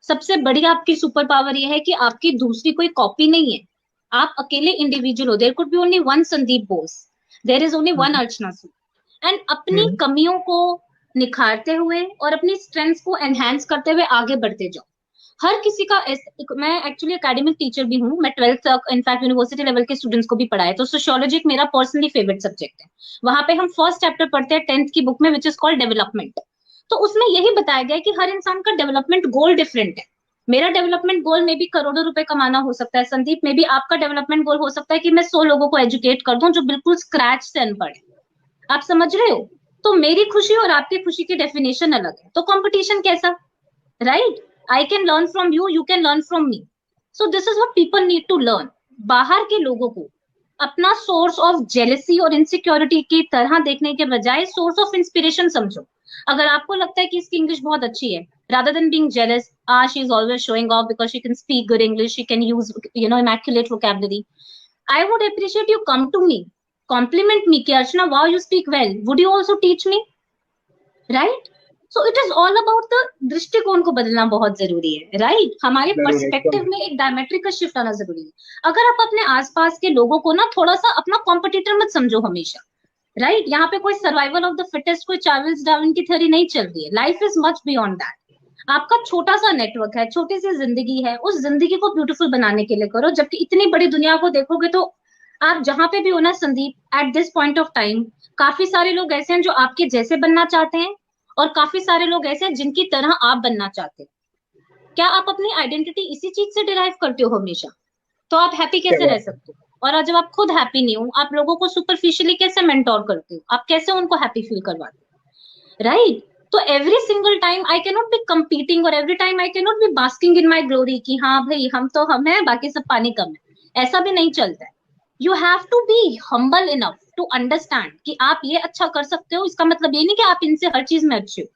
सबसे बड़ी आपकी सुपर पावर ये है कि आपकी दूसरी कोई कॉपी नहीं है। आप अकेले इंडिविजुअल हो। There could be only one Sandeep Bose, there is only one Archana Sood. And अपनी कमियों को निखारते हुए और अपनी स्ट्रेंथ्स को एनहांस करते हुए आगे बढ़ते जाओ। हर किसी का मैं एक्चुअली एकेडमिक टीचर भी हूँ, मैं 12th तक इनफैक्ट यूनिवर्सिटी लेवल के स्टूडेंट्स को भी पढ़ाया, तो सोशियोलॉजी एक मेरा पर्सनली फेवरेट सब्जेक्ट है। वहां पे हम फर्स्ट चैप्टर पढ़ते हैं 10th की बुक में, विच इज कॉल्ड डेवलपमेंट। तो उसमें यही बताया गया है कि हर इंसान का डेवलपमेंट गोल डिफरेंट है। मेरा डेवलपमेंट गोल में भी करोड़ों रुपए कमाना हो सकता है, संदीप में भी आपका डेवलपमेंट गोल हो सकता है कि मैं 100 लोगों को एजुकेट कर दूं जो बिल्कुल स्क्रैच से अनपढ़ है। आप समझ रहे हो? तो मेरी खुशी और आपकी खुशी की डेफिनेशन अलग है, तो कंपटीशन कैसा, right? I can learn from you, you can learn from me. So this is what people need to learn. बाहर के लोगों को अपना सोर्स ऑफ जेलसी और इनसिक्योरिटी की तरह देखने के बजाय सोर्स ऑफ इंस्पिरेशन समझो। अगर आपको लगता है कि इसकी इंग्लिश बहुत अच्छी है, rather than being jealous, she is always showing off because she can speak good English, she can use immaculate vocabulary, I would appreciate you come to me, compliment me कि अर्चना wow you speak well, would you also teach me, right? So it is all about the दृष्टिकोण को बदलना बहुत जरूरी है, right? हमारे perspective में एक डायमेट्रिक का शिफ्ट आना जरूरी है। अगर आप अपने आसपास के लोगों को ना थोड़ा सा अपना कॉम्पिटिटर मत समझो हमेशा, राइट? यहाँ पे कोई सर्वाइवल ऑफ द फिटेस्ट, कोई चार्ल्स डार्विन की थ्योरी नहीं चल रही है। Life is much beyond that. आपका छोटा सा नेटवर्क है, छोटी सी जिंदगी है, उस जिंदगी को ब्यूटीफुल बनाने के लिए करो। जबकि इतनी बड़ी दुनिया को देखोगे तो आप जहां पे भी हो ना Sandeep, at this point of time, काफी सारे लोग ऐसे हैं जो आपके जैसे बनना चाहते हैं, और काफी सारे लोग ऐसे हैं जिनकी तरह आप बनना चाहते हैं। क्या आप अपनी आइडेंटिटी इसी चीज से डिराइव करते हो हमेशा? तो आप हैप्पी कैसे रह सकते हो? और जब आप खुद हैप्पी नहीं हो, आप लोगों को सुपरफिशियली कैसे मेंटोर करते हो? आप कैसे उनको हैप्पी फील करवाते हो, राइट? तो every single time I can not be competing, और every time I can not be basking in my glory कि हाँ भाई हम तो हम है, बाकी सब पानी कम है। ऐसा भी नहीं चलता है। You have to be humble enough to understand कि आप ये अच्छा कर सकते हो। इसका मतलब ये नहीं कि आप इनसे हर चीज में अच्छे हो।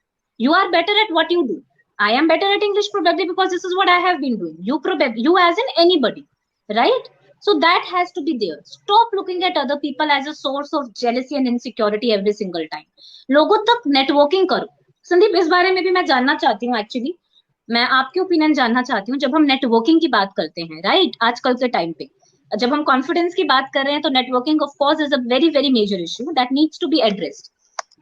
You are better at what you do. I am better at English probably because this is what I have been doing. You as in anybody, right? So that has to be there. Stop looking at other people as a source of jealousy and insecurity every single time. लोगों तक networking करो। संदीप, इस बारे में भी मैं जानना चाहती हूँ। एक्चुअली मैं आपके ओपिनियन जानना चाहती हूँ। जब हम नेटवर्किंग की बात करते हैं, राइट, आजकल के टाइम पे जब हम कॉन्फिडेंस की बात कर रहे हैं, तो networking of course is a very very major issue that needs to be addressed.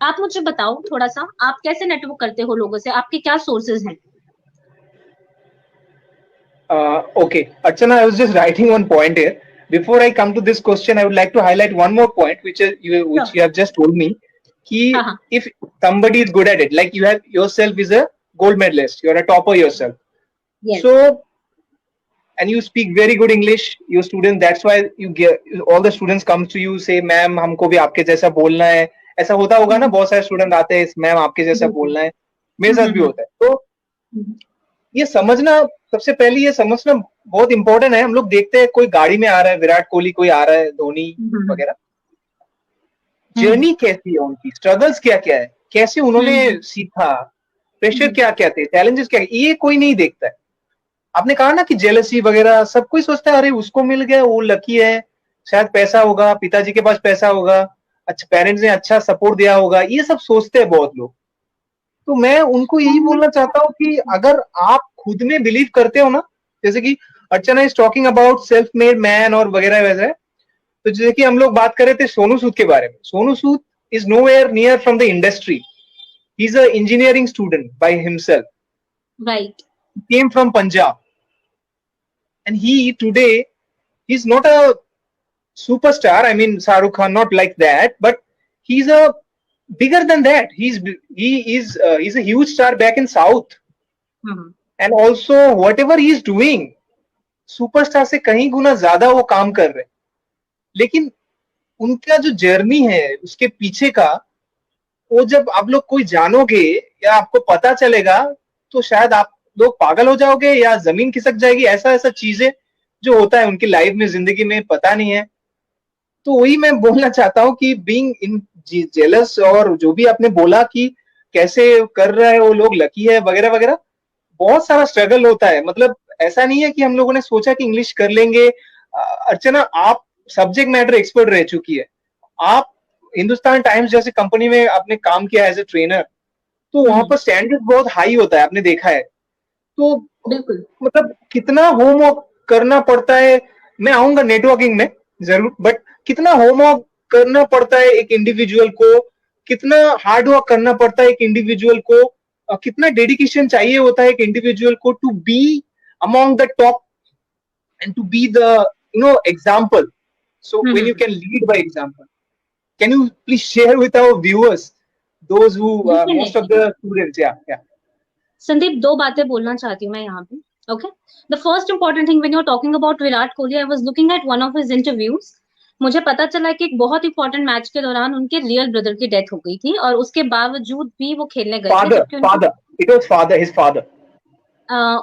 आप मुझे बताओ थोड़ा सा, आप कैसे नेटवर्क करते हो लोगों से? आपके क्या सोर्सेज हैं? Okay, Archana, I was just writing one point here. Before I come to this question, I would like to highlight one more point, which you have just told me. Ki if somebody is good at it, like you have yourself is a gold medalist, you are a topper yourself. Yes. So, and you speak very good English, your students. That's why you get all the students come to you say, "Ma'am, हमको भी आपके जैसा बोलना है." ऐसा होता होगा ना, बहुत सारे स्टूडेंट आते हैं, "मैम आपके जैसा बोलना है." मेरे साथ भी होता है। तो ये समझना, सबसे पहले ये समझना बहुत इंपॉर्टेंट है। हम लोग देखते हैं कोई गाड़ी में आ रहा है, विराट कोहली कोई आ रहा है, धोनी वगैरह, जर्नी कैसी है उनकी, स्ट्रगल्स क्या क्या है, कैसे उन्होंने सीखा, प्रेशर क्या क्या थे, चैलेंजेस क्या, ये कोई नहीं देखता है। आपने कहा ना कि जेलसी वगैरह, सब कोई सोचता है अरे उसको मिल गया, वो लकी है, शायद पैसा होगा, पिताजी के पास पैसा होगा, अच्छा पेरेंट्स ने अच्छा सपोर्ट दिया होगा, ये सब सोचते हैं बहुत लोग। तो मैं उनको यही बोलना चाहता हूँ कि अगर आप खुद में बिलीव करते हो ना, जैसे कि Archana is talking about self made man और वगैरह वगैरह, तो जैसे कि हम लोग बात कर रहे थे सोनू सूद के बारे में। Sonu Sood is nowhere near from the industry, he is a engineering student by himself, right, came from Punjab, and he today, he's not a superstar, I mean Shahrukh Khan, not like that, but he's a bigger than that. He's a huge star back in South. And also whatever he is doing, superstar से कहीं गुना ज्यादा वो काम कर रहे हैं। लेकिन उनका जो जर्नी है उसके पीछे का, वो जब आप लोग कोई जानोगे या आपको पता चलेगा, तो शायद आप लोग पागल हो जाओगे या जमीन खिसक जाएगी। ऐसा ऐसा चीजें जो होता है उनकी लाइफ में, जिंदगी में, पता नहीं है। तो वही मैं बोलना चाहता हूँ कि बीइंग इन जेलस, और जो भी आपने बोला कि कैसे कर रहा है वो लोग, लकी है वगैरह वगैरह। बहुत सारा स्ट्रगल होता है, मतलब ऐसा नहीं है कि हम लोगों ने सोचा कि इंग्लिश कर लेंगे। अर्चना, आप सब्जेक्ट मैटर एक्सपर्ट रह चुकी है, आप हिंदुस्तान टाइम्स जैसे कंपनी में आपने काम किया एज ए ट्रेनर, तो वहां पर स्टैंडर्ड बहुत हाई होता है, आपने देखा है। तो बिल्कुल। मतलब कितना होमवर्क करना पड़ता है, मैं आऊंगा नेटवर्किंग में जरूर, बट कितना होमवर्क करना पड़ता है एक इंडिविजुअल को, कितना हार्ड वर्क करना पड़ता है एक इंडिविजुअल को, कितना डेडिकेशन चाहिए होता है एक इंडिविजुअल को to be among the top and to be the example. So when you can lead by example, can you please share with our viewers, those who most of Definitely. the students, yeah. Sandeep, दो बातें बोलना चाहती हूँ मैं यहाँ पे। Okay, the first important thing when you are talking about Virat Kohli, I was looking at one of his interviews. मुझे पता चला कि एक बहुत इंपॉर्टेंट मैच के दौरान उनके रियल ब्रदर की डेथ हो गई थी, और उसके बावजूद भी वो खेलने गए थे, जबकि उनकी Father, it was his father.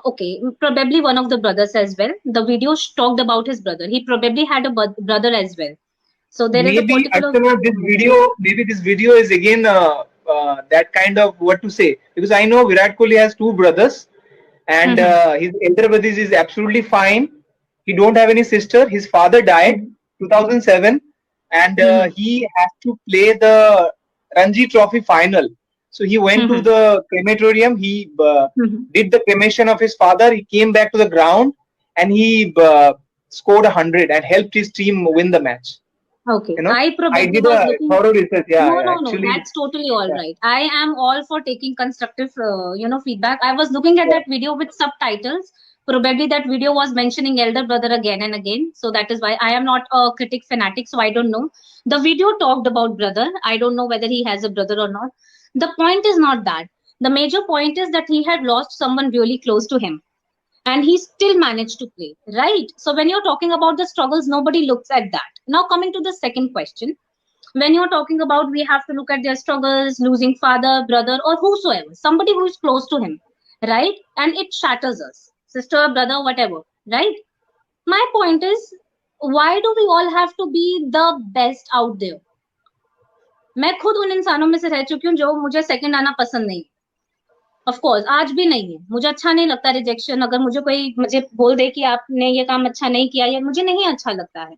Okay, probably one of the brothers as well. The video talked about his brother. He probably had a brother as well. So there is a Maybe particular Archana, maybe this video is again that kind of what to say, because I know Virat Kohli has two brothers, and his elder brother is absolutely fine. He don't have any sister. His father died 2007, and he has to play the Ranji Trophy final. So he went to the crematorium. He did the cremation of his father. He came back to the ground, and he scored 100 and helped his team win the match. Okay, I probably did was a looking. thorough research. Yeah, No, no, actually, that's totally all right. I am all for taking constructive, feedback. I was looking at that video with subtitles. Probably that video was mentioning elder brother again and again. So that is why I am not a critic fanatic. So I don't know. The video talked about brother. I don't know whether he has a brother or not. The point is not that. The major point is that he had lost someone really close to him, and he still managed to play, right? So when you're talking about the struggles, nobody looks at that. Now coming to the second question, when you're talking about, we have to look at their struggles, losing father, brother, or whosoever, somebody who is close to him, right? And it shatters us, sister, brother, whatever, right? My point is, why do we all have to be the best out there? मैं खुद उन इंसानों में से रह चुकी हूँ जो मुझे सेकंड आना पसंद नहीं। ऑफ कोर्स आज भी नहीं है, मुझे अच्छा नहीं लगता रिजेक्शन। अगर मुझे बोल दे कि आपने ये काम अच्छा नहीं किया, या मुझे नहीं अच्छा लगता है,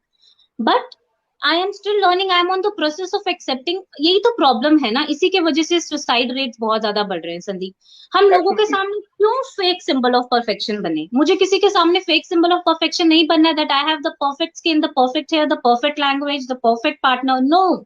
but I am still learning, I am on the process of accepting. यही तो प्रॉब्लम है ना, इसी के वजह से सुसाइड रेट्स बहुत ज्यादा बढ़ रहे हैं संदीप। हम लोगों के सामने क्यों फेक सिंबल ऑफ परफेक्शन बने? मुझे किसी के सामने फेक सिंबल ऑफ परफेक्शन नहीं बनना है, that I have the perfect skin, the perfect hair, the perfect language, the perfect partner. No,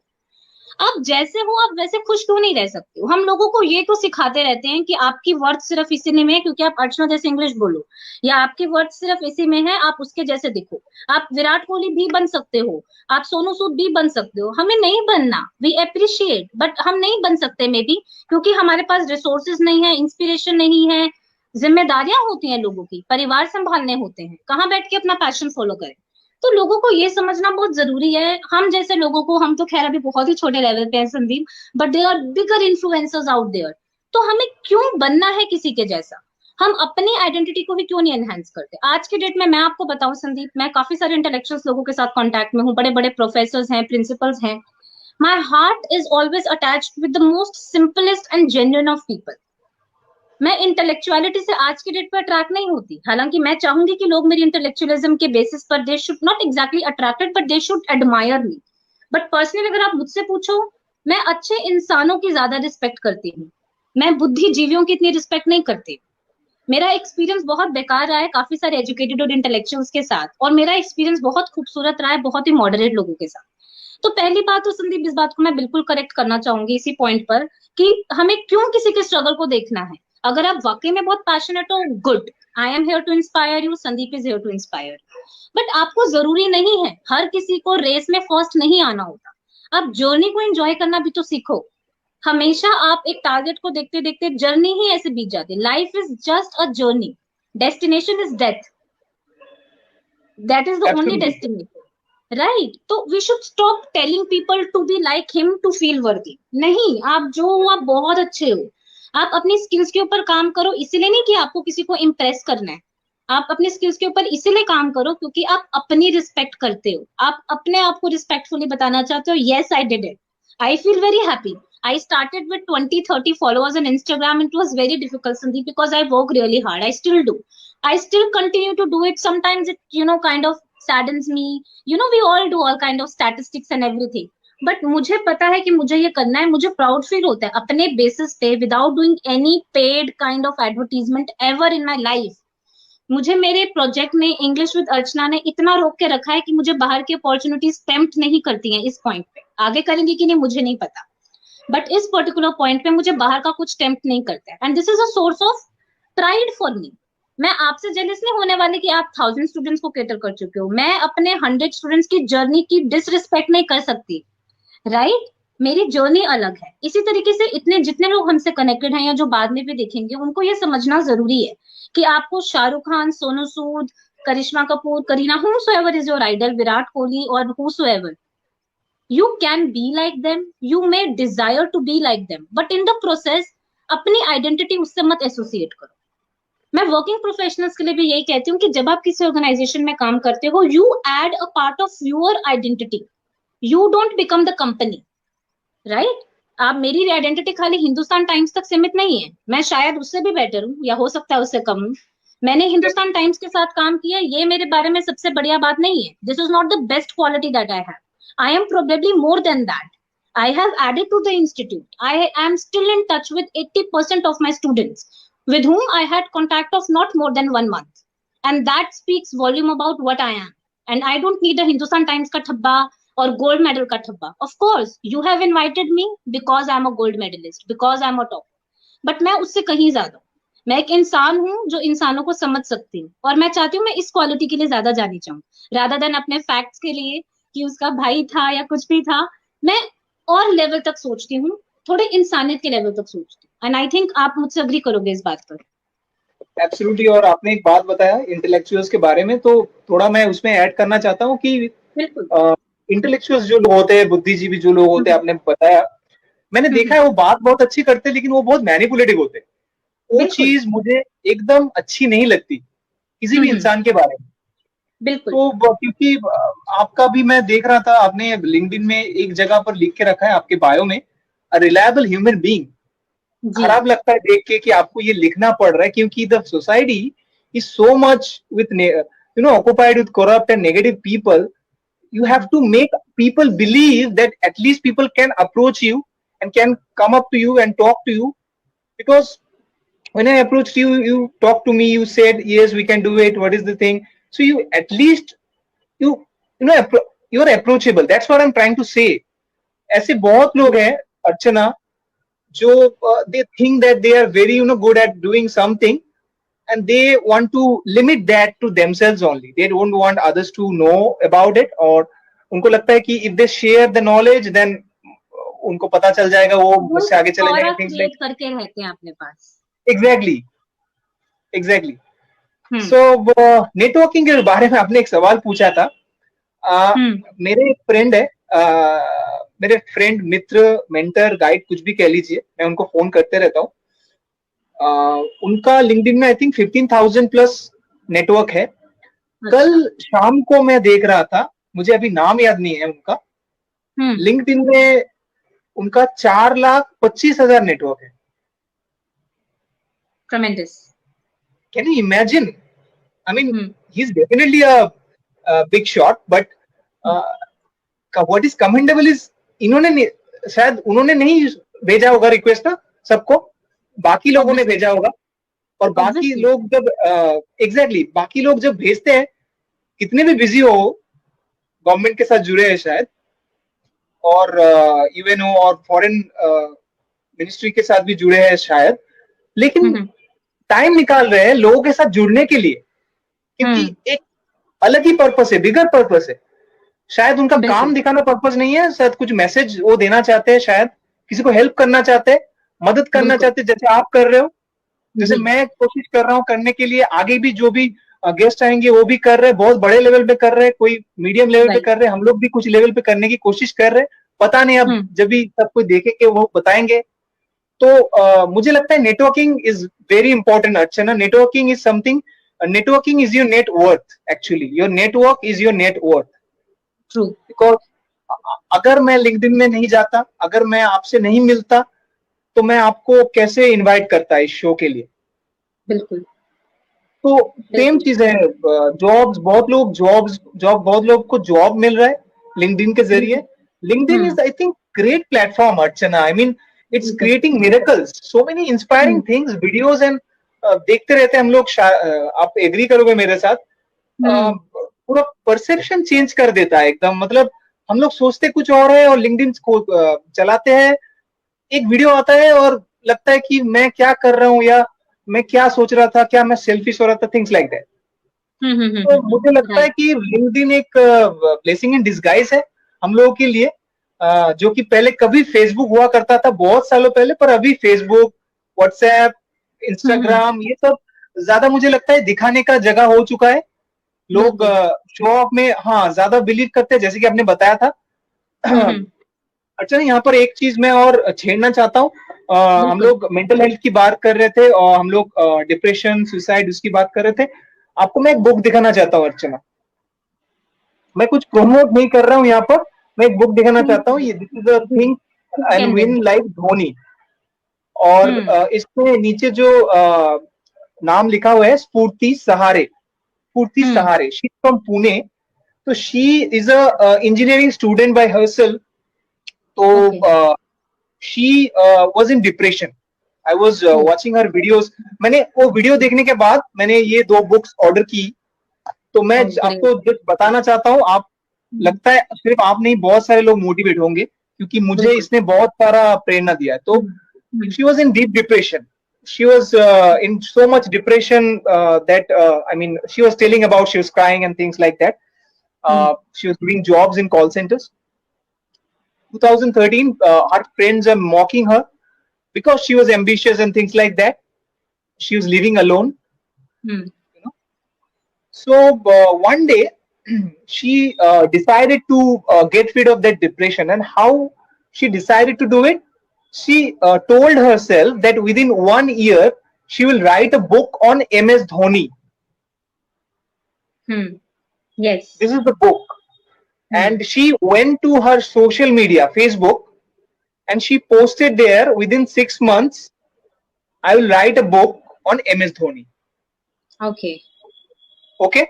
आप जैसे हो आप वैसे खुश क्यों नहीं रह सकते हो? हम लोगों को ये क्यों सिखाते रहते हैं कि आपकी वर्थ सिर्फ इसी में है क्योंकि आप अर्चना जैसे इंग्लिश बोलो, या आपकी वर्थ सिर्फ इसी में है आप उसके जैसे दिखो। आप विराट कोहली भी बन सकते हो, आप सोनू सूद भी बन सकते हो, हमें नहीं बनना। वी अप्रिशिएट, बट हम नहीं बन सकते मे बी क्योंकि हमारे पास रिसोर्सेज नहीं है, इंस्पिरेशन नहीं है, जिम्मेदारियां होती हैं, लोगों की परिवार संभालने होते हैं, कहाँ बैठ के अपना पैशन फॉलो करें। तो लोगों को ये समझना बहुत जरूरी है। हम जैसे लोगों को, हम तो खैर अभी बहुत ही छोटे लेवल पे हैं Sandeep, but there are bigger influencers out there. तो हमें क्यों बनना है किसी के जैसा? हम अपनी आइडेंटिटी को ही क्यों नहीं एनहांस करते? आज के डेट में मैं आपको बताऊं संदीप, मैं काफी सारे इंटेलेक्चुअल्स लोगों के साथ कांटेक्ट में हूँ, बड़े बड़े प्रोफेसर्स हैं, प्रिंसिपल्स हैं। My heart is always attached with the most simplest and genuine of people. मैं इंटेलेक्चुअलिटी से आज की डेट पर अट्रैक्ट नहीं होती, हालांकि मैं चाहूंगी कि लोग मेरी इंटेलेक्चुअलिज्म के बेसिस पर, they should not exactly attracted, but they should admire me. But personally अगर आप मुझसे पूछो, मैं अच्छे इंसानों की ज्यादा रिस्पेक्ट करती हूँ, मैं बुद्धिजीवियों की इतनी रिस्पेक्ट नहीं करती। मेरा एक्सपीरियंस बहुत बेकार रहा है काफी सारे एजुकेटेड और इंटेलेक्चुअल्स के साथ, और मेरा एक्सपीरियंस बहुत खूबसूरत रहा है बहुत ही मॉडरेट लोगों के साथ। तो पहली बात तो संदीप, इस बात को मैं बिल्कुल करेक्ट करना चाहूंगी इसी पॉइंट पर कि हमें क्यों किसी के स्ट्रगल को देखना है। अगर आप वाकई में बहुत पैशनेट हो, good, I am here to inspire you, Sandeep is here to inspire. But आपको जरूरी नहीं है, हर किसी को रेस में फर्स्ट नहीं आना होता। आप जर्नी को एंजॉय करना भी तो सीखो। हमेशा आप एक टारगेट को देखते देखते जर्नी ही ऐसे बीत जाती है। Life is just a journey, destination is death, that is the only destination, right? तो we should stop telling people to be like him to feel worthy. नहीं, आप जो हो आप बहुत अच्छे हो। आप अपनी स्किल्स के ऊपर काम करो, इसलिए नहीं कि आपको किसी को इम्प्रेस करना है। आप अपनी स्किल्स के ऊपर इसीलिए काम करो क्योंकि आप अपनी रिस्पेक्ट करते हो, आप अपने आप को रिस्पेक्टफुली बताना चाहते हो, yes I did it, I feel very happy. I started with 20, 30 followers on Instagram. It was very difficult, Sandeep, because I work really hard. I still do. I still continue to do it. Sometimes it, kind of saddens me. We all do all kind of statistics and everything. But मुझे पता है कि मुझे ये करना है, मुझे proud feel होता है अपने बेसिस पे, without doing any paid kind of advertisement ever in my life. मुझे मेरे प्रोजेक्ट में इंग्लिश विद अर्चना ने इतना रोक के रखा है कि मुझे बाहर की अपॉर्चुनिटीज टेम्प्ट नहीं करती हैं. इस पॉइंट पे आगे करेंगे कि नहीं मुझे नहीं पता, बट इस पर्टिकुलर पॉइंट पे मुझे बाहर का कुछ टेम्प्ट नहीं करता है. And this is a source of pride for me. मैं आपसे जेलस नहीं होने वाली कि आप 1000 स्टूडेंट्स को केटर कर चुके हो. मैं अपने 100 स्टूडेंट्स की जर्नी की डिसरिस्पेक्ट नहीं कर सकती, राइट? मेरी जर्नी अलग है. इसी तरीके से इतने जितने लोग हमसे कनेक्टेड हैं या जो बाद में भी देखेंगे, उनको ये समझना जरूरी है कि आपको Shahrukh Khan, Sonu Sood, Karisma Kapoor, Kareena, whosoever is your idol, Virat Kohli or whosoever, you can be like them, you may desire to be like them, but in the process अपनी आइडेंटिटी उससे मत एसोसिएट करो. मैं वर्किंग प्रोफेशनल्स के लिए भी यही कहती हूँ कि जब आप किसी ऑर्गेनाइजेशन में काम करते हो, you add a part of your identity, you don't become the company, right? आप मेरी आइडेंटिटी खाली हिंदुस्तान टाइम्स तक सीमित नहीं है. मैं शायद उससे भी बेटर हूँ या हो सकता है उससे कम हूँ. मैंने हिंदुस्तान टाइम्स के साथ काम किया, ये मेरे बारे में सबसे बढ़िया बात नहीं है. This is not the best quality that I have. I am probably more than that. I have added to the institute. I am still in touch with 80% of my students with whom I had contact of not more than 1 month. And that speaks volume about what I am. And I don't need a Hindustan Times ka thabba or gold medal ka thabba. Of course, you have invited me because I'm a gold medalist, because I'm a top. But मैं उससे कहीं ज्यादा. मैं एक इंसान हूँ जो इंसानों को समझ सकती हूँ, और मैं चाहती हूँ मैं इस क्वालिटी के लिए ज्यादा जानी चाहूँ, रादर देन अपने फैक्ट्स के लिए कि उसका भाई था या कुछ भी था. मैं और लेवल तक सोचती हूँ, थोड़े इंसानियत के लेवल तक सोचती हूँ. एंड आई थिंक आप मुझसे अग्री करोगे इस बात पर. एब्सोल्युटली. और आपने एक बात बताया इंटेलेक्चुअल्स के बारे में, तो थोड़ा मैं उसमें ऐड करना चाहता हूँ कि इंटेलेक्चुअल्स जो लोग होते हैं, बुद्धिजीवी जो लोग होते हैं, आपने बताया, मैंने देखा है वो बात बहुत अच्छी करते हैं, लेकिन वो बहुत मैनिपुलेटिव होते हैं. वो चीज मुझे एकदम अच्छी नहीं लगती किसी भी इंसान के बारे में. बिल्कुल. तो क्योंकि आपका भी मैं देख रहा था, आपने लिंक्डइन में एक जगह पर लिख के रखा है आपके बायो में, अ रिलायबल ह्यूमन बीइंग. खराब लगता है देख के कि आपको ये लिखना पड़ रहा है, क्योंकि the society is so much with occupied with corrupt and negative people. You have to make people believe that at least people can approach you and can come up to you and talk to you. Because when I approached you, you talked to me, you said, yes, we can do it. What is the thing? So you at least you you are approachable. That's what I'm trying to say. ऐसे बहुत लोग हैं अर्चना जो they think that they are very good at doing something, and they want to limit that to themselves only. They don't want others to know about it. और उनको लगता है कि if they share the knowledge, then उनको पता चल जाएगा, वो मुझसे आगे चले जाएंगे. things like करके रहते हैं अपने पास. Exactly. So नेटवर्किंग के बारे में आपने एक सवाल पूछा था. मेरे फ्रेंड है, मेरे फ्रेंड, मित्र, मेंटर, गाइड, कुछ भी कह लीजिए, मैं उनको फोन करते रहता हूँ. उनका लिंक्डइन में आई थिंक 15,000 प्लस नेटवर्क है. कल शाम को मैं देख रहा था, मुझे अभी नाम याद नहीं है उनका, लिंक्डइन में उनका 4,25,000 नेटवर्क है. Tremendous. Can you imagine? I mean, he's definitely a big shot, but what is commendable is शायद उन्होंने नहीं भेजा होगा रिक्वेस्ट ना सबको, बाकी लोगों ने भेजा होगा. और बाकी लोग जब बाकी लोग जब भेजते हैं, कितने भी बिजी हो, गवर्नमेंट के साथ जुड़े हैं शायद, और यूएनओ और फॉरेन मिनिस्ट्री के साथ भी जुड़े हैं शायद, लेकिन टाइम निकाल रहे हैं लोगों के साथ जुड़ने के लिए, क्योंकि एक अलग ही पर्पस है, बिगर पर्पस है. शायद उनका काम दिखाना पर्पस नहीं है, शायद कुछ मैसेज वो देना चाहते हैं, शायद किसी को हेल्प करना चाहते हैं, मदद करना चाहते हैं, जैसे आप कर रहे हो, जैसे मैं कोशिश कर रहा हूँ करने के लिए. आगे भी जो भी गेस्ट आएंगे वो भी कर रहे हैं, बहुत बड़े लेवल पे कर रहे हैं, कोई मीडियम लेवल पे कर रहे हैं, हम लोग भी कुछ लेवल पे करने की कोशिश कर रहे हैं. पता नहीं अब जब भी सब कोई देखेंगे वो बताएंगे. तो मुझे लगता है networking is very important. Archana, networking is something, networking is your net worth. Actually, your network is your net worth. True. Because अगर मैं लिंक्डइन में नहीं जाता, अगर मैं आपसे नहीं मिलता, तो मैं आपको कैसे इनवाइट करता इस शो के लिए? बिल्कुल तो सेम बिल्कुल। चीज है, बहुत लोग को जॉब मिल रहा है लिंक्डइन के जरिए. LinkedIn hmm is, I think, great platform, Archana. I mean, it's बिल्कुल। Creating miracles, so many inspiring things, videos, and देखते रहते हैं हम लोग. आप एग्री करोगे मेरे साथ, पूरा परसेप्शन चेंज कर देता है एकदम. मतलब हम लोग सोचते कुछ और है और लिंक्डइन को चलाते हैं, एक वीडियो आता है और लगता है कि मैं क्या कर रहा हूँ, या मैं क्या सोच रहा था, क्या मैं सेल्फिश हो रहा था, थिंग्स लाइक दैट. तो मुझे लगता है राइट। कि लिंक्डइन एक ब्लेसिंग इन डिस्गाइज है हम लोगों के लिए, जो कि पहले कभी फेसबुक हुआ करता था बहुत सालों पहले, पर अभी फेसबुक, व्हाट्सएप, इंस्टाग्राम, ये सब ज्यादा मुझे लगता है दिखाने का जगह हो चुका है. लोग बिल्कुल। शो ऑफ में, हाँ, ज्यादा बिलीव करते हैं, जैसे कि आपने बताया था. हम्म अच्छा, यहाँ पर एक चीज मैं और छेड़ना चाहता हूँ. हम बिल्कुल। लोग मेंटल हेल्थ की बात कर रहे थे और हम लोग डिप्रेशन, सुसाइड, उसकी बात कर रहे थे. आपको मैं एक बुक दिखाना चाहता हूँ, अर्चना. मैं कुछ प्रोमोट नहीं कर रहा हूँ यहाँ पर, मैं एक बुक दिखाना चाहता हूँ. ये, this is a think and can do. Win like Dhoni. और इसके नीचे जो नाम लिखा हुआ है, स्फूर्ति सहारे. स्फूर्ति हम्म सहारे, शी फ्रॉम पुणे. तो she is a engineering student by herself. Okay. तो she was in depression. I was watching her videos. मैंने वो वीडियो देखने के बाद मैंने ये 2 बुक्स ऑर्डर की. तो मैं ग्रेट। आपको जस्ट बताना चाहता हूँ, आप, लगता है सिर्फ आप नहीं, बहुत सारे लोग मोटिवेट होंगे, क्योंकि मुझे बिल्कुल। इसने बहुत सारा प्रेरणा दिया है. तो हम्म she was in deep depression. She was in so much depression that I mean, she was telling about, she was crying and things like that. She was doing jobs in call centers. 2013, her friends are mocking her because she was ambitious and things like that. She was living alone, hmm you know. So one day she decided to get rid of that depression. And how she decided to do it? She told herself that within 1 year she will write a book on MS Dhoni. Yes. This is the book. And she went to her social media, Facebook, and she posted there, within 6 months, I will write a book on MS Dhoni. Okay. Okay?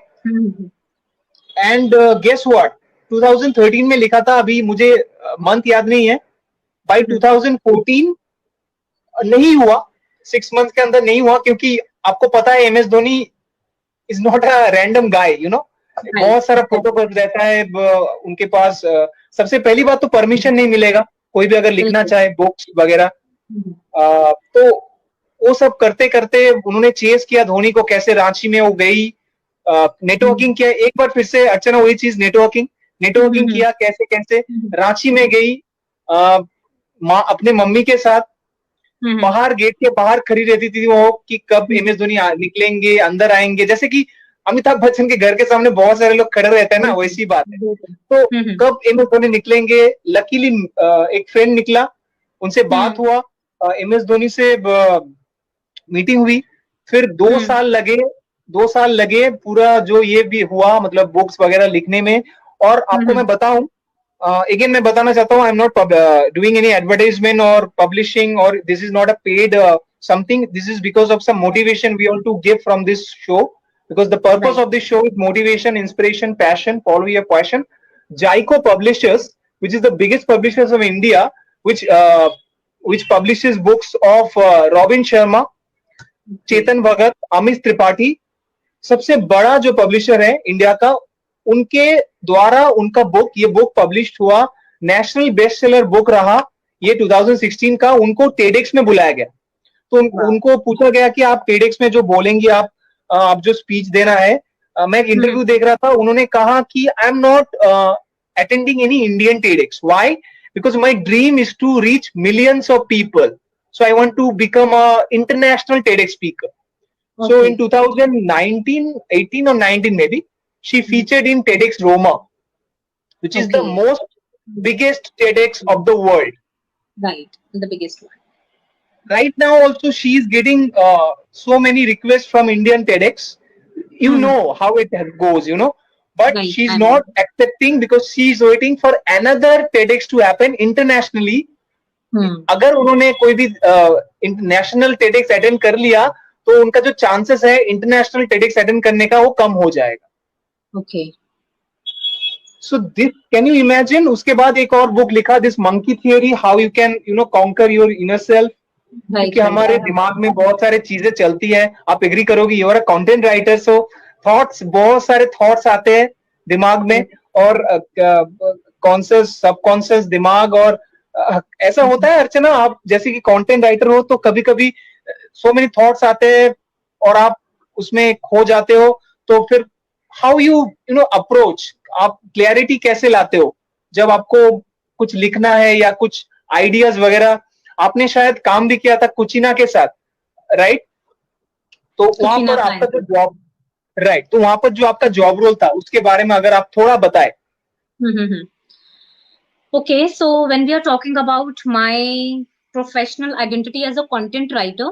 And guess what? 2013 में लिखा था, अभी मुझे month याद नहीं है. By 2014 नहीं हुआ, 6 मंथ के अंदर नहीं हुआ, क्योंकि आपको पता है MS Dhoni is not a random guy, you know. बहुत सारा प्रोटोकॉल रहता है उनके पास. सबसे पहली बात तो परमिशन नहीं मिलेगा कोई भी अगर लिखना बिल्कुल। चाहे बुक्स वगैरह. तो वो सब करते करते उन्होंने चेस किया धोनी को, कैसे रांची में वो गई, नेटवर्किंग किया. एक बार फिर से अच्छा ना, वही चीज, नेटवर्किंग नेटवर्किंग किया, कैसे कैसे रांची में गई, अपने मम्मी के साथ बाहर, गेट के बाहर खड़ी रहती थी वो, कि कब MS धोनी निकलेंगे, अंदर आएंगे. जैसे कि अमिताभ बच्चन के घर के सामने बहुत सारे लोग खड़े रहते हैं ना, वैसी बात है. तो कब MS धोनी निकलेंगे. लकीली एक फ्रेंड निकला, उनसे बात हुआ, MS धोनी से मीटिंग हुई. फिर 2 साल लगे पूरा जो ये भी हुआ, मतलब बुक्स वगैरह लिखने में. और आपको मैं बताऊं, again मैं बताना चाहता हूँ, आई am not doing any advertisement or publishing, or this is not a paid something. This is because of some motivation we want to give from this show, because the purpose right. of this show is motivation, inspiration, passion. Follow your passion. Jaico Publishers, which is the biggest publishers of India, which publishes books of Robin Sharma, Chetan Bhagat, Amit Tripathi, सबसे बड़ा जो publisher है India का, उनके द्वारा उनका book, ये book publish हुआ, नेशनल बेस्ट सेलर बुक रहा ये 2016 का. उनको टेडेक्स में बुलाया गया. तो उनको पूछा गया कि आप टेडेक्स में जो बोलेंगे, आप जो स्पीच देना है. मैं एक इंटरव्यू देख रहा था, उन्होंने कहा कि I am not attending any Indian TEDx. Why? Because my dream is to reach millions of people. So I want to become a international TEDx speaker. So in 2019, 18 or 19 maybe, she featured in TEDx Roma, which is the most biggest TEDx of the world. Right, the biggest one. Right now also she is getting so many requests from Indian TEDx. You know how it goes, you know. but Right. she's I know. not accepting because she's waiting for another TEDx to happen internationally. अगर उन्होंने कोई भी national TEDx attend कर लिया तो उनका जो chances है इंटरनेशनल TEDx अटेंड करने का वो कम हो जाएगा. Okay. So this, can you imagine? उसके बाद एक और बुक लिखा, this monkey theory, how you can conquer your inner self. क्योंकि हमारे दिमाग में बहुत सारे चीजें चलती है. आप एग्री करोगे, you are a content writer, so thoughts, बहुत सारे थॉट्स आते हैं दिमाग में, और कॉन्शियस सबकॉन्शियस दिमाग, और ऐसा होता है अर्चना, आप जैसे कि कंटेंट राइटर हो तो कभी कभी सो मेनी थॉट्स आते हैं और आप उसमें खो जाते हो. तो फिर हाउ यू अप्रोच, आप क्लैरिटी कैसे लाते हो जब आपको कुछ लिखना है या कुछ आइडियाज वगैरह. आपने शायद काम भी किया था कुचिना के साथ, राइट? तो वहां पर आपका जो जॉब, राइट, तो वहां पर जो आपका जॉब रोल था उसके बारे में अगर आप थोड़ा बताएं. Okay, so when we are talking about my professional identity as a content writer,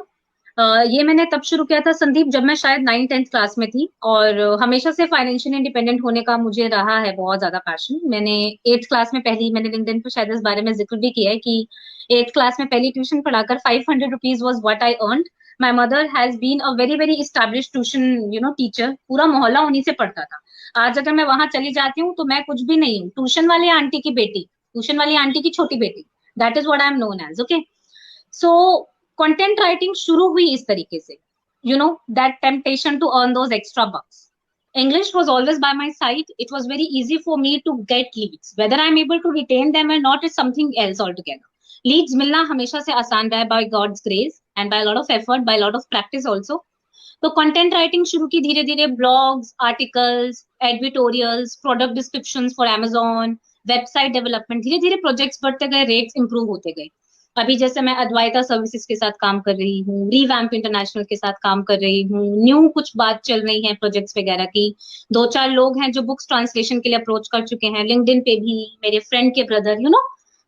ये मैंने तब शुरू किया था संदीप जब मैं शायद 9th-10th क्लास में थी, और हमेशा से फाइनेंशियल इंडिपेंडेंट होने का मुझे रहा है बहुत ज्यादा पैशन. मैंने 8th क्लास में पहली, मैंने लिंक्डइन पे शायद इस बारे में जिक्र भी किया है कि 8th क्लास में पहली ट्यूशन पढ़ाकर 500 rupees was what I earned. My mother has been a very very establish tuition teacher. पूरा मोहल्ला उन्हीं से पढ़ता था. आज अगर मैं वहां चली जाती हूँ तो मैं कुछ भी नहीं हूँ, ट्यूशन वाले आंटी की बेटी, ट्यूशन वाली आंटी की छोटी बेटी. That is what I am known as. Okay, so content writing शुरू हुई इस तरीके से, that temptation to earn those extra bucks. English was always by my side. It was very easy for me to get leads. Whether I'm able to retain them or not is something else altogether. Leads मिलना हमेशा से आसान रहा है by God's grace and by a lot of effort, by a lot of practice also. तो content writing शुरू की धीरे धीरे, blogs, articles, editorials, product descriptions for Amazon, website development, धीरे धीरे प्रोजेक्ट्स बढ़ते गए, रेट्स इंप्रूव होते गए. अभी जैसे मैं अद्वैता सर्विसेज के साथ काम कर रही हूँ, रिवैम्प इंटरनेशनल के साथ काम कर रही हूँ, न्यू कुछ बात चल रही है प्रोजेक्ट्स वगैरह की. 2-4 लोग हैं जो बुक्स ट्रांसलेशन के लिए अप्रोच कर चुके हैं, लिंक्डइन पे भी, मेरे फ्रेंड के ब्रदर,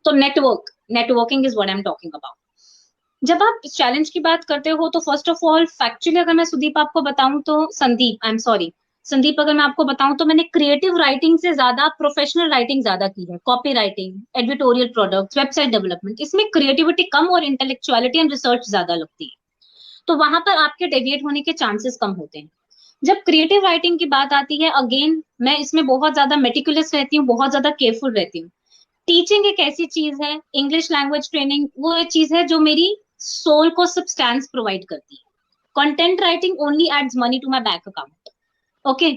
तो networking is what I am talking about. जब आप चैलेंज की बात करते हो तो फर्स्ट ऑफ ऑल फैक्चुअली अगर मैं सुदीप आपको बताऊं तो संदीप अगर मैं आपको बताऊं तो मैंने क्रिएटिव राइटिंग से ज्यादा प्रोफेशनल राइटिंग ज्यादा की है. Copy writing, editorial products, website development, इसमें क्रिएटिविटी कम और इंटेलेक्चुअलिटी एंड रिसर्च ज्यादा लगती है. तो वहां पर आपके डेविएट होने के चांसेस कम होते हैं. जब क्रिएटिव राइटिंग की बात आती है, अगेन मैं इसमें बहुत ज्यादा मेटिकुलस रहती हूँ, बहुत ज्यादा केयरफुल रहती हूँ. टीचिंग एक ऐसी चीज है, इंग्लिश लैंग्वेज ट्रेनिंग वो एक चीज है जो मेरी सोल को सब्सटेंस प्रोवाइड करती है. Content writing only adds money to my bank account. Okay,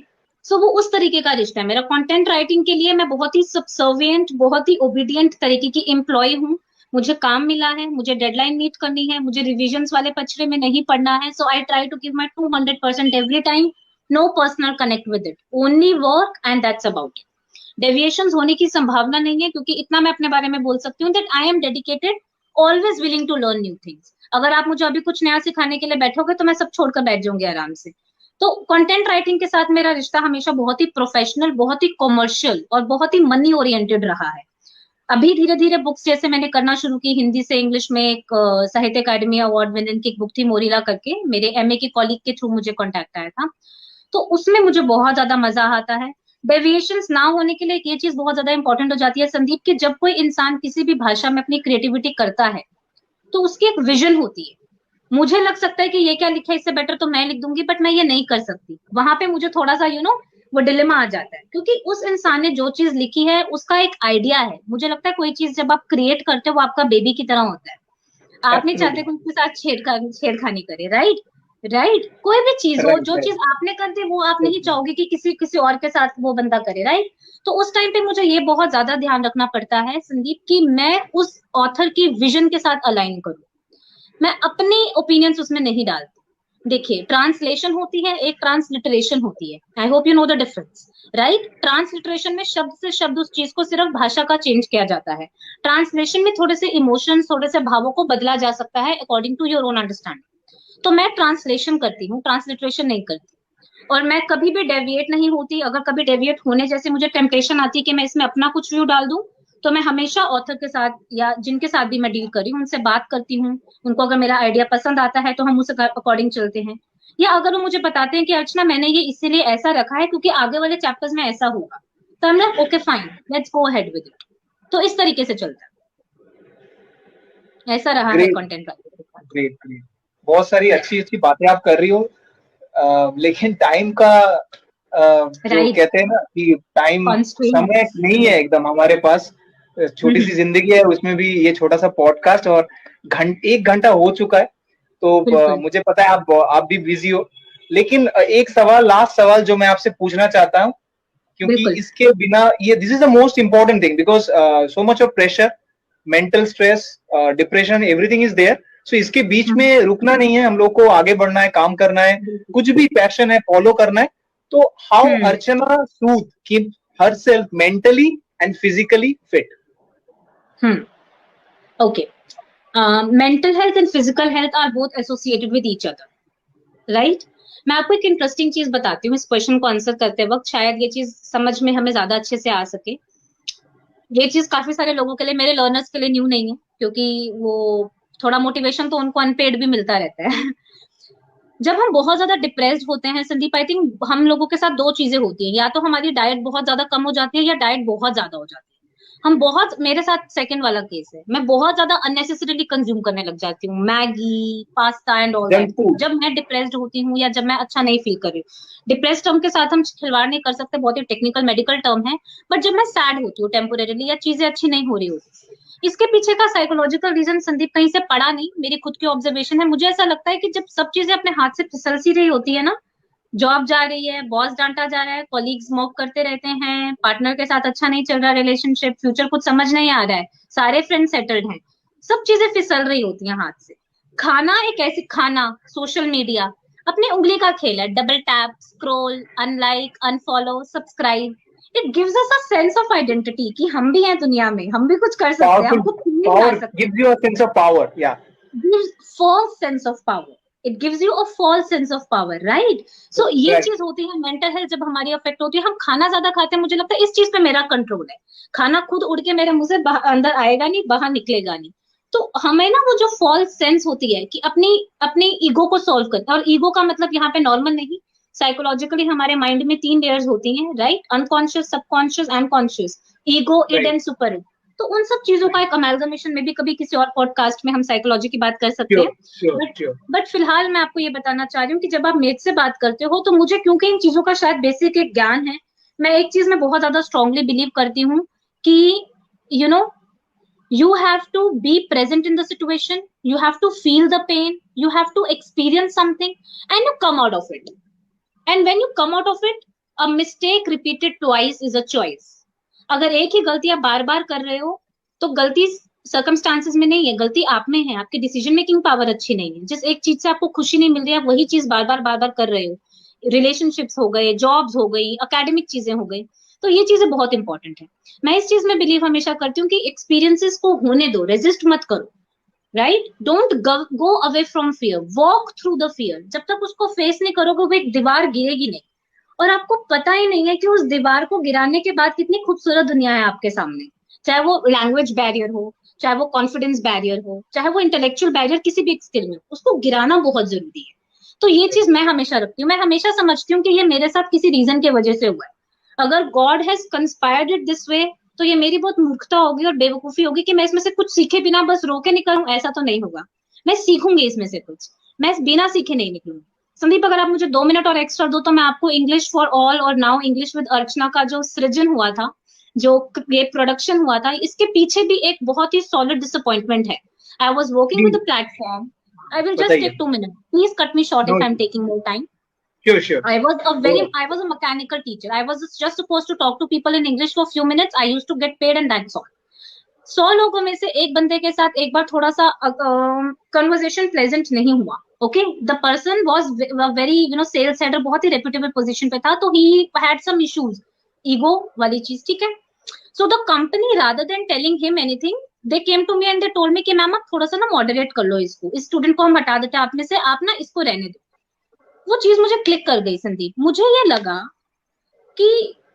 so वो उस तरीके का रिश्ता है मेरा. कंटेंट राइटिंग के लिए मैं बहुत ही सबसर्विएंट, बहुत ही ओबीडियंट तरीके की एम्प्लॉय हूँ. मुझे काम मिला है, मुझे डेडलाइन मीट करनी है, मुझे रिविजन्स वाले पचड़े में नहीं पढ़ना है. So I try to give my 200% every time. No personal connect with it, only work and that's about it. Deviations होने की संभावना नहीं है, क्योंकि इतना मैं अपने बारे में बोल सकती हूँ that I am dedicated, always willing to learn new things. अगर आप मुझे अभी कुछ नया सिखाने के लिए बैठोगे तो मैं सब छोड़कर बैठ जाऊंगी आराम से. तो कंटेंट राइटिंग के साथ मेरा रिश्ता हमेशा बहुत ही प्रोफेशनल, बहुत ही कॉमर्शियल और बहुत ही मनी ओरिएंटेड रहा है. अभी धीरे धीरे बुक्स जैसे मैंने करना शुरू की, हिंदी से इंग्लिश में एक साहित्य अकादमी अवार्ड विनर की एक बुक थी मोरिला करके, मेरे एमए के कॉलीग के थ्रू मुझे कॉन्टैक्ट आया था. तो उसमें मुझे बहुत ज्यादा मजा आता है. डेविएशंस ना होने के लिए ये चीज बहुत ज्यादा इंपॉर्टेंट हो जाती है संदीप, कि जब कोई इंसान किसी भी भाषा में अपनी क्रिएटिविटी करता है तो उसकी एक विजन होती है. मुझे लग सकता है कि ये क्या लिखा है, इससे बेटर तो मैं लिख दूंगी, बट मैं ये नहीं कर सकती. वहां पे मुझे थोड़ा सा वो डिलेमा आ जाता है, क्योंकि उस इंसान ने जो चीज लिखी है उसका एक आइडिया है. मुझे लगता है कोई चीज जब आप क्रिएट करते हो वो आपका बेबी की तरह होता है. आप नहीं चाहते कोई उसके साथ छेड़खानी करे, राइट. कोई भी चीज हो, जो चीज आपने कर दी वो आप नहीं चाहोगे कि किसी और के साथ वो बंदा करे, राइट. तो उस टाइम पे मुझे ये बहुत ज्यादा ध्यान रखना पड़ता है संदीप कि मैं उस ऑथर की विजन के साथ अलाइन करूं. मैं अपनी ओपिनियंस उसमें नहीं डालती. देखिए, ट्रांसलेशन होती है, एक ट्रांसलिटरेशन होती है. I hope you know the difference, right. Transliteration में शब्द से शब्द उस चीज को सिर्फ भाषा का चेंज किया जाता है. ट्रांसलेशन में थोड़े से इमोशंस, थोड़े से भावों को बदला जा सकता है according to your own understanding. तो मैं ट्रांसलेशन करती हूँ, ट्रांसलिटरेशन नहीं करती. और मैं कभी भी डेविएट नहीं होती. अगर कभी डेविएट होने जैसे मुझे टेम्पटेशन आती है कि मैं इसमें अपना कुछ व्यू डाल दूं, तो मैं हमेशा ऑथर के साथ या जिनके साथ भी मैं डील कर रही हूँ उनसे बात करती हूँ. उनको अगर मेरा आइडिया पसंद आता है तो हम उस अकॉर्डिंग चलते हैं. या अगर वो मुझे बताते हैं कि अर्चना मैंने ये इसीलिए ऐसा रखा है क्योंकि आगे वाले चैप्टर्स में ऐसा होगा, तो हम लोग okay fine let's go ahead with it. तो इस तरीके से चलता है, ऐसा रहा है ग्रेट, कंटेंट राइटिंग के साथ। Great, great. बहुत सारी अच्छी अच्छी बातें आप कर रही हो, लेकिन टाइम का जो राइट, कहते हैं ना कि टाइम, समय कॉन्स्ट्रेंट्स। नहीं है एकदम हमारे पास। छोटी सी जिंदगी है, उसमें भी ये छोटा सा पॉडकास्ट, और 1 घंटा हो चुका है। तो बिल्कुल मुझे पता है आप भी बिजी हो, लेकिन एक सवाल, लास्ट सवाल जो मैं आपसे पूछना चाहता हूँ, क्योंकि बिल्कुल। इसके बिना ये this is the most important thing, because so much of pressure, mental stress, depression, everything is there. So इसके बीच में रुकना नहीं है, हम लोग को आगे बढ़ना है, काम करना है, बिल्कुल। कुछ भी पैशन है फॉलो करना है। तो how hmm. Archana Sood keep herself mentally and physically fit? Okay, mental health and physical health are both associated with each other, right. मैं आपको एक इंटरेस्टिंग चीज बताती हूँ इस क्वेश्चन को आंसर करते वक्त, शायद ये चीज समझ में हमें ज्यादा अच्छे से आ सके। ये चीज काफी सारे लोगों के लिए, मेरे लर्नर्स के लिए न्यू नहीं है, क्योंकि वो थोड़ा मोटिवेशन तो उनको अनपेड भी मिलता रहता है। जब हम बहुत ज्यादा डिप्रेस्ड होते हैं संदीप, आई थिंक हम लोगों के साथ दो चीजें होती हैं, या तो हमारी डाइट बहुत ज्यादा कम हो जाती है या डाइट बहुत ज्यादा हो जाती है। हम बहुत, मेरे साथ सेकंड वाला केस है, मैं बहुत ज्यादा अननेसेसरीली कंज्यूम करने लग जाती हूँ, Maggi, pasta and all that Junk thing, food. जब मैं डिप्रेस्ड होती हूँ या जब मैं अच्छा नहीं फील कर रही हूँ। डिप्रेस्ड टर्म के साथ हम खिलवाड़ नहीं कर सकते, बहुत ही टेक्निकल मेडिकल टर्म है। बट जब मैं सैड होती हूँ टेम्पोरेली या चीजें अच्छी नहीं हो रही होती, इसके पीछे का साइकोलॉजिकल रीजन संदीप कहीं से पढ़ा नहीं, मेरी खुद की ऑब्जर्वेशन है। मुझे ऐसा लगता है कि जब सब चीजें अपने हाथ से फिसल सी रही होती है ना, जॉब जा रही है, बॉस डांटा जा रहा है, कॉलीग्स मॉक करते रहते हैं, पार्टनर के साथ अच्छा नहीं चल रहा रिलेशनशिप, फ्यूचर कुछ समझ नहीं आ रहा है, सारे फ्रेंड सेटल्ड हैं, सब चीजें फिसल रही होती हैं हाथ से। खाना एक ऐसी, खाना, सोशल मीडिया अपनी उंगली का खेल है, double tap, scroll, unlike, unfollow, subscribe. It gives us a sense of identity कि हम भी हैं दुनिया में, हम भी कुछ कर सकते हैं, हम Powerful. खुद घूमने जा Power सकते gives हैं। you a sense of power. Yeah. Gives false sense of power. It gives you a false sense of power, right? So ये Right. चीज होती है, मेंटल हेल्थ जब हमारी अफेक्ट होती है, हम खाना ज्यादा खाते हैं, मुझे लगता है इस चीज पे मेरा कंट्रोल है। खाना खुद उड़ के मेरे मुंह से अंदर आएगा नहीं, बाहर निकलेगा नहीं। तो हमें ना वो जो फॉल्स सेंस होती है कि अपनी अपनी ईगो को सॉल्व करते हैं, और ईगो का मतलब यहाँ पे नॉर्मल नहीं, साइकोलॉजिकली हमारे माइंड में 3 लेयर्स होती हैं, right, unconscious, subconscious and conscious, ego, id Right. And super. तो उन सब चीजों का एक अमेल्गमेशन में भी कभी किसी और पॉडकास्ट में हम साइकोलॉजी की बात कर सकते हैं। Sure. Sure. But Sure. But फिलहाल मैं आपको ये बताना चाह रही हूँ कि जब आप मेरे से बात करते हो तो मुझे, क्योंकि इन चीजों का शायद बेसिक एक ज्ञान है, मैं एक चीज में बहुत ज्यादा स्ट्रांगली बिलीव करती हूँ कि you know you have to be present in the situation, you have to feel the pain, you have to experience something, and you come out of it. And when you come out of it, a mistake repeated twice is a choice. अगर एक ही गलती आप बार बार कर रहे हो, तो गलती circumstances में नहीं है, गलती आप में है, आपकी डिसीजन मेकिंग पावर अच्छी नहीं है। जिस एक चीज से आपको खुशी नहीं मिल रही है, आप वही चीज बार बार कर रहे हो। रिलेशनशिप्स हो गए, जॉब्स हो गई, एकेडमिक चीजें हो गई, तो ये चीजें बहुत इंपॉर्टेंट है। मैं इस चीज में बिलीव हमेशा करती हूँ कि एक्सपीरियंसेस को होने दो, रेजिस्ट मत करो, right, don't go away from fear, walk through the fear. जब तक उसको फेस नहीं करोगे, वो एक दीवार गिरेगी नहीं, और आपको पता ही नहीं है कि उस दीवार को गिराने के बाद कितनी खूबसूरत दुनिया है आपके सामने। चाहे वो लैंग्वेज बैरियर हो, चाहे वो कॉन्फिडेंस बैरियर हो, चाहे वो इंटेलेक्चुअल बैरियर, किसी भी स्किल में उसको गिराना बहुत जरूरी है। तो ये चीज मैं हमेशा रखती हूँ, मैं हमेशा समझती हूँ कि ये मेरे साथ किसी रीजन की वजह से हुआ है। अगर God has conspired it this way, तो ये मेरी बहुत मूर्खता होगी और बेवकूफी होगी कि मैं इसमें से कुछ सीखे बिना बस रोके निकलूं, ऐसा तो नहीं होगा। मैं सीखूंगी इसमें से कुछ, मैं बिना सीखे नहीं निकलूंगी। संदीप, अगर आप मुझे 2 मिनट और एक्स्ट्रा दो तो मैं आपको इंग्लिश फॉर ऑल और नाउ इंग्लिश विद अर्चना का जो सृजन हुआ था, जो ये प्रोडक्शन हुआ था, इसके पीछे भी एक बहुत ही सॉलिड डिसअपॉइंटमेंट है। I was working with Please, the platform, I will just बताइए। Take 2 minutes, please cut me short No if I am issue. Taking more time. Sure. Sure. Go ahead. I was a mechanical teacher. I was just supposed to talk to people in English for a few minutes. I used to get paid and that's all. 100 लोगों में से एक बंदे के साथ एक बार थोड़ा सा कन्वर्सेशन प्लेजेंट नहीं हुआ। Okay, the person was very sales head, बहुत ही रेप्यूटेबल पोजीशन पे था, तो he had some issues, ego वाली चीज, ठीक है। So the company rather than telling him anything, they came to me and they told me कि मैम आप थोड़ा सा ना मॉडरेट कर लो इसको, इस स्टूडेंट को हम हटा देते हैं आप में से, आप ना इसको रहने दो। वो चीज मुझे क्लिक कर गई संदीप, मुझे ये लगा कि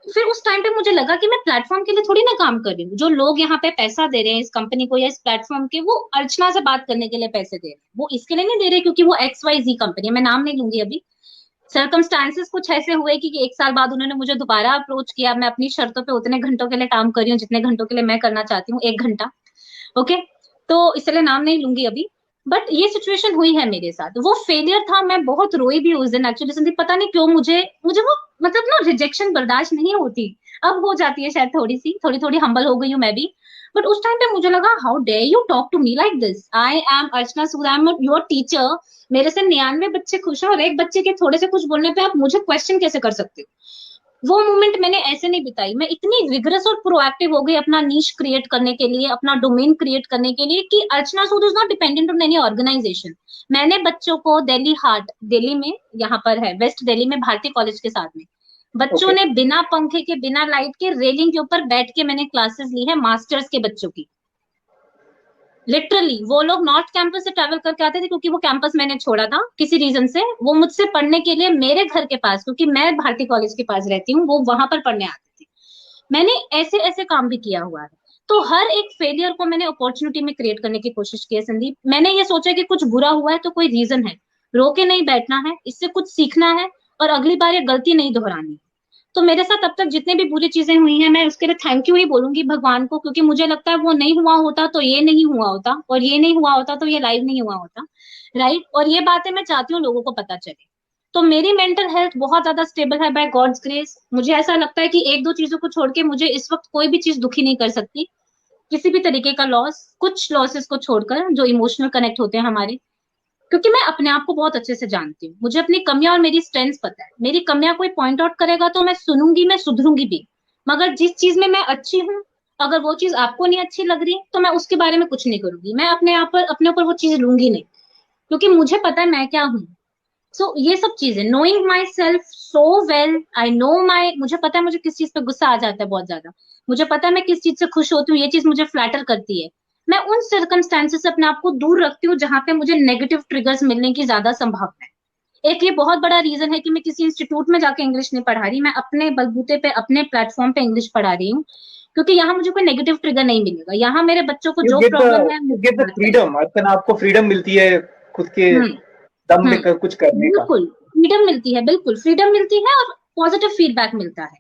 फिर उस टाइम पे मुझे लगा कि मैं प्लेटफॉर्म के लिए थोड़ी ना काम कर रही हूँ। जो लोग यहाँ पे पैसा दे रहे हैं इस कंपनी को या इस प्लेटफॉर्म के, वो अर्चना से बात करने के लिए पैसे दे रहे हैं। वो इसके लिए नहीं दे रहे क्योंकि वो XYZ कंपनी है, मैं नाम नहीं लूंगी अभी। सर्कमस्टांसेस कुछ ऐसे हुए कि 1 साल बाद उन्होंने मुझे दोबारा अप्रोच किया। मैं अपनी शर्तों पे उतने घंटों के लिए काम कर रही हूँ जितने घंटों के लिए मैं करना चाहती हूँ, 1 घंटा। ओके, तो इसलिए नाम नहीं लूंगी अभी। बट ये सिचुएशन हुई है मेरे साथ, वो फेलियर था। मैं बहुत रोई भी उस दिन एक्चुअली संदीप, पता नहीं क्यों मुझे मुझे वो मतलब ना रिजेक्शन बर्दाश्त नहीं होती। अब हो जाती है शायद, थोड़ी थोड़ी हम्बल हो गई हूँ मैं भी। बट उस टाइम पे मुझे लगा, how dare you talk to me like this, I am Archana Sood, I am your teacher. मेरे से 99 बच्चे खुश हैं और एक बच्चे के थोड़े से कुछ बोलने पे आप मुझे क्वेश्चन कैसे कर सकते हो। वो मोमेंट मैंने ऐसे नहीं बिताई, मैं इतनी रिगरस और प्रोएक्टिव हो गई अपना नीश क्रिएट करने के लिए, अपना डोमेन क्रिएट करने के लिए, कि Archana Sood is not dependent on any organization. मैंने बच्चों को दिल्ली हाट, दिल्ली में यहाँ पर है वेस्ट दिल्ली में भारती कॉलेज के साथ में, बच्चों ओके। ने बिना पंखे के बिना लाइट के रेलिंग के ऊपर बैठ के मैंने क्लासेस ली है मास्टर्स के बच्चों की। लिटरली वो लोग नॉर्थ कैंपस से ट्रैवल करके आते थे क्योंकि वो कैंपस मैंने छोड़ा था किसी रीजन से, वो मुझसे पढ़ने के लिए मेरे घर के पास, क्योंकि मैं भारती कॉलेज के पास रहती हूँ, वो वहां पर पढ़ने आते थे। मैंने ऐसे ऐसे काम भी किया हुआ है। तो हर एक फेलियर को मैंने अपॉर्चुनिटी में क्रिएट करने की कोशिश की है संदीप। मैंने ये सोचा कि कुछ बुरा हुआ है तो कोई रीजन है, रो के नहीं बैठना है, इससे कुछ सीखना है और अगली बार ये गलती नहीं दोहरानी। तो मेरे साथ अब तक जितने भी बुरी चीजें हुई हैं, मैं उसके लिए थैंक यू ही बोलूंगी भगवान को, क्योंकि मुझे लगता है वो नहीं हुआ होता तो ये नहीं हुआ होता, और ये नहीं हुआ होता तो ये लाइव नहीं हुआ होता। राइट, और ये बातें मैं चाहती हूँ लोगों को पता चले। तो मेरी मेंटल हेल्थ बहुत ज्यादा स्टेबल है बाय गॉड्स ग्रेस। मुझे ऐसा लगता है कि एक दो चीजों को छोड़ के मुझे इस वक्त कोई भी चीज दुखी नहीं कर सकती, किसी भी तरीके का लॉस, कुछ लॉसेस को छोड़कर जो इमोशनल कनेक्ट होते हैं हमारे। क्योंकि मैं अपने आप को बहुत अच्छे से जानती हूँ, मुझे अपनी कमियां और मेरी स्ट्रेंथ्स पता है। मेरी कमियां कोई पॉइंट आउट करेगा तो मैं सुनूंगी, मैं सुधरूंगी भी। मगर जिस चीज में मैं अच्छी हूँ, अगर वो चीज आपको नहीं अच्छी लग रही तो मैं उसके बारे में कुछ नहीं करूंगी, मैं अपने आप पर अपने ऊपर वो चीज लूंगी नहीं, क्योंकि मुझे पता है मैं क्या हूँ। सो ये सब चीजें, knowing my self so well, I know my, मुझे पता है मुझे किस चीज पे गुस्सा आ जाता है बहुत ज्यादा, मुझे पता है मैं किस चीज से खुश होती हूँ, ये चीज मुझे फ्लैटर करती है। मैं उन सर्कमस्टेंसेस से अपने आप को दूर रखती हूँ जहां पे मुझे नेगेटिव ट्रिगर्स मिलने की ज्यादा संभावना है। एक ये बहुत बड़ा रीजन है कि मैं किसी इंस्टीट्यूट में जाके इंग्लिश नहीं पढ़ा रही, मैं अपने बलबूते पे अपने प्लेटफॉर्म पे इंग्लिश पढ़ा रही हूँ, क्योंकि यहाँ मुझे कोई नेगेटिव ट्रिगर नहीं मिलेगा। यहाँ मेरे बच्चों को यू जो गेट द प्रॉब्लम है यू मुझसे गेट द बात करें। फ्रीडम, अर्चना आपको फ्रीडम मिलती है खुद के हम्म। दम पे हम्म। कुछ करने का। बिल्कुल फ्रीडम मिलती है, बिल्कुल फ्रीडम मिलती है, और पॉजिटिव फीडबैक मिलता है।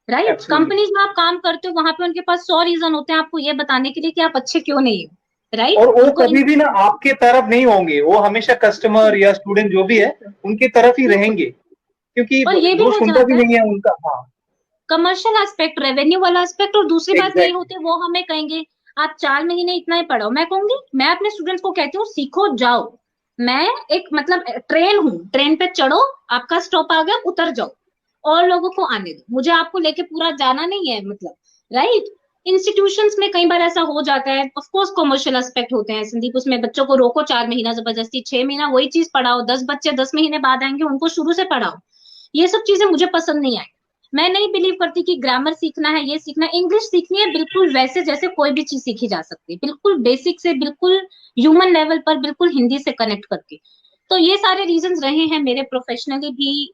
Right, absolutely. कंपनीज में आप काम करते हो, वहां पे उनके पास 100 रीजन होते हैं आपको ये बताने के लिए कि आप अच्छे क्यों नहीं हो। और राइट, वो उनको कभी भी ना आपके तरफ नहीं होंगे, वो हमेशा कस्टमर या स्टूडेंट जो भी है उनकी तरफ ही बिल्कुल। रहेंगे, क्योंकि और ये भी दोस्त हो उनका भी जाता है नहीं है उनका। हाँ, कमर्शियल एस्पेक्ट, रेवेन्यू वाला एस्पेक्ट, और दूसरी बात ये एग्जैक्टली। होती है वो हमें कहेंगे आप 4 महीने इतना ही पढ़ाओ। मैं कहूंगी, मैं अपने स्टूडेंट्स को कहती हूँ सीखो जाओ। मैं एक मतलब ट्रेन हूँ, ट्रेन पे चढ़ो, आपका स्टॉप आ गया उतर जाओ, और लोगों को आने दो, मुझे आपको लेके पूरा जाना नहीं है मतलब। राइट, इंस्टीट्यूशंस में कई बार ऐसा हो जाता है, ऑफ कोर्स कमर्शियल एस्पेक्ट होते हैं संदीप, उसमें बच्चों को रोको 4 महीना जबरदस्ती, 6 महीना वही चीज पढ़ाओ, 10 बच्चे 10 महीने बाद आएंगे उनको शुरू से पढ़ाओ। ये सब चीजें मुझे पसंद नहीं आई। मैं नहीं बिलीव करती कि ग्रामर सीखना है, ये सीखना है, इंग्लिश सीखनी है बिल्कुल वैसे जैसे कोई भी चीज सीखी जा सकती है, बिल्कुल बेसिक से, बिल्कुल ह्यूमन लेवल पर, बिल्कुल हिंदी से कनेक्ट करके। तो ये सारे रीजंस रहे हैं मेरे प्रोफेशनली भी,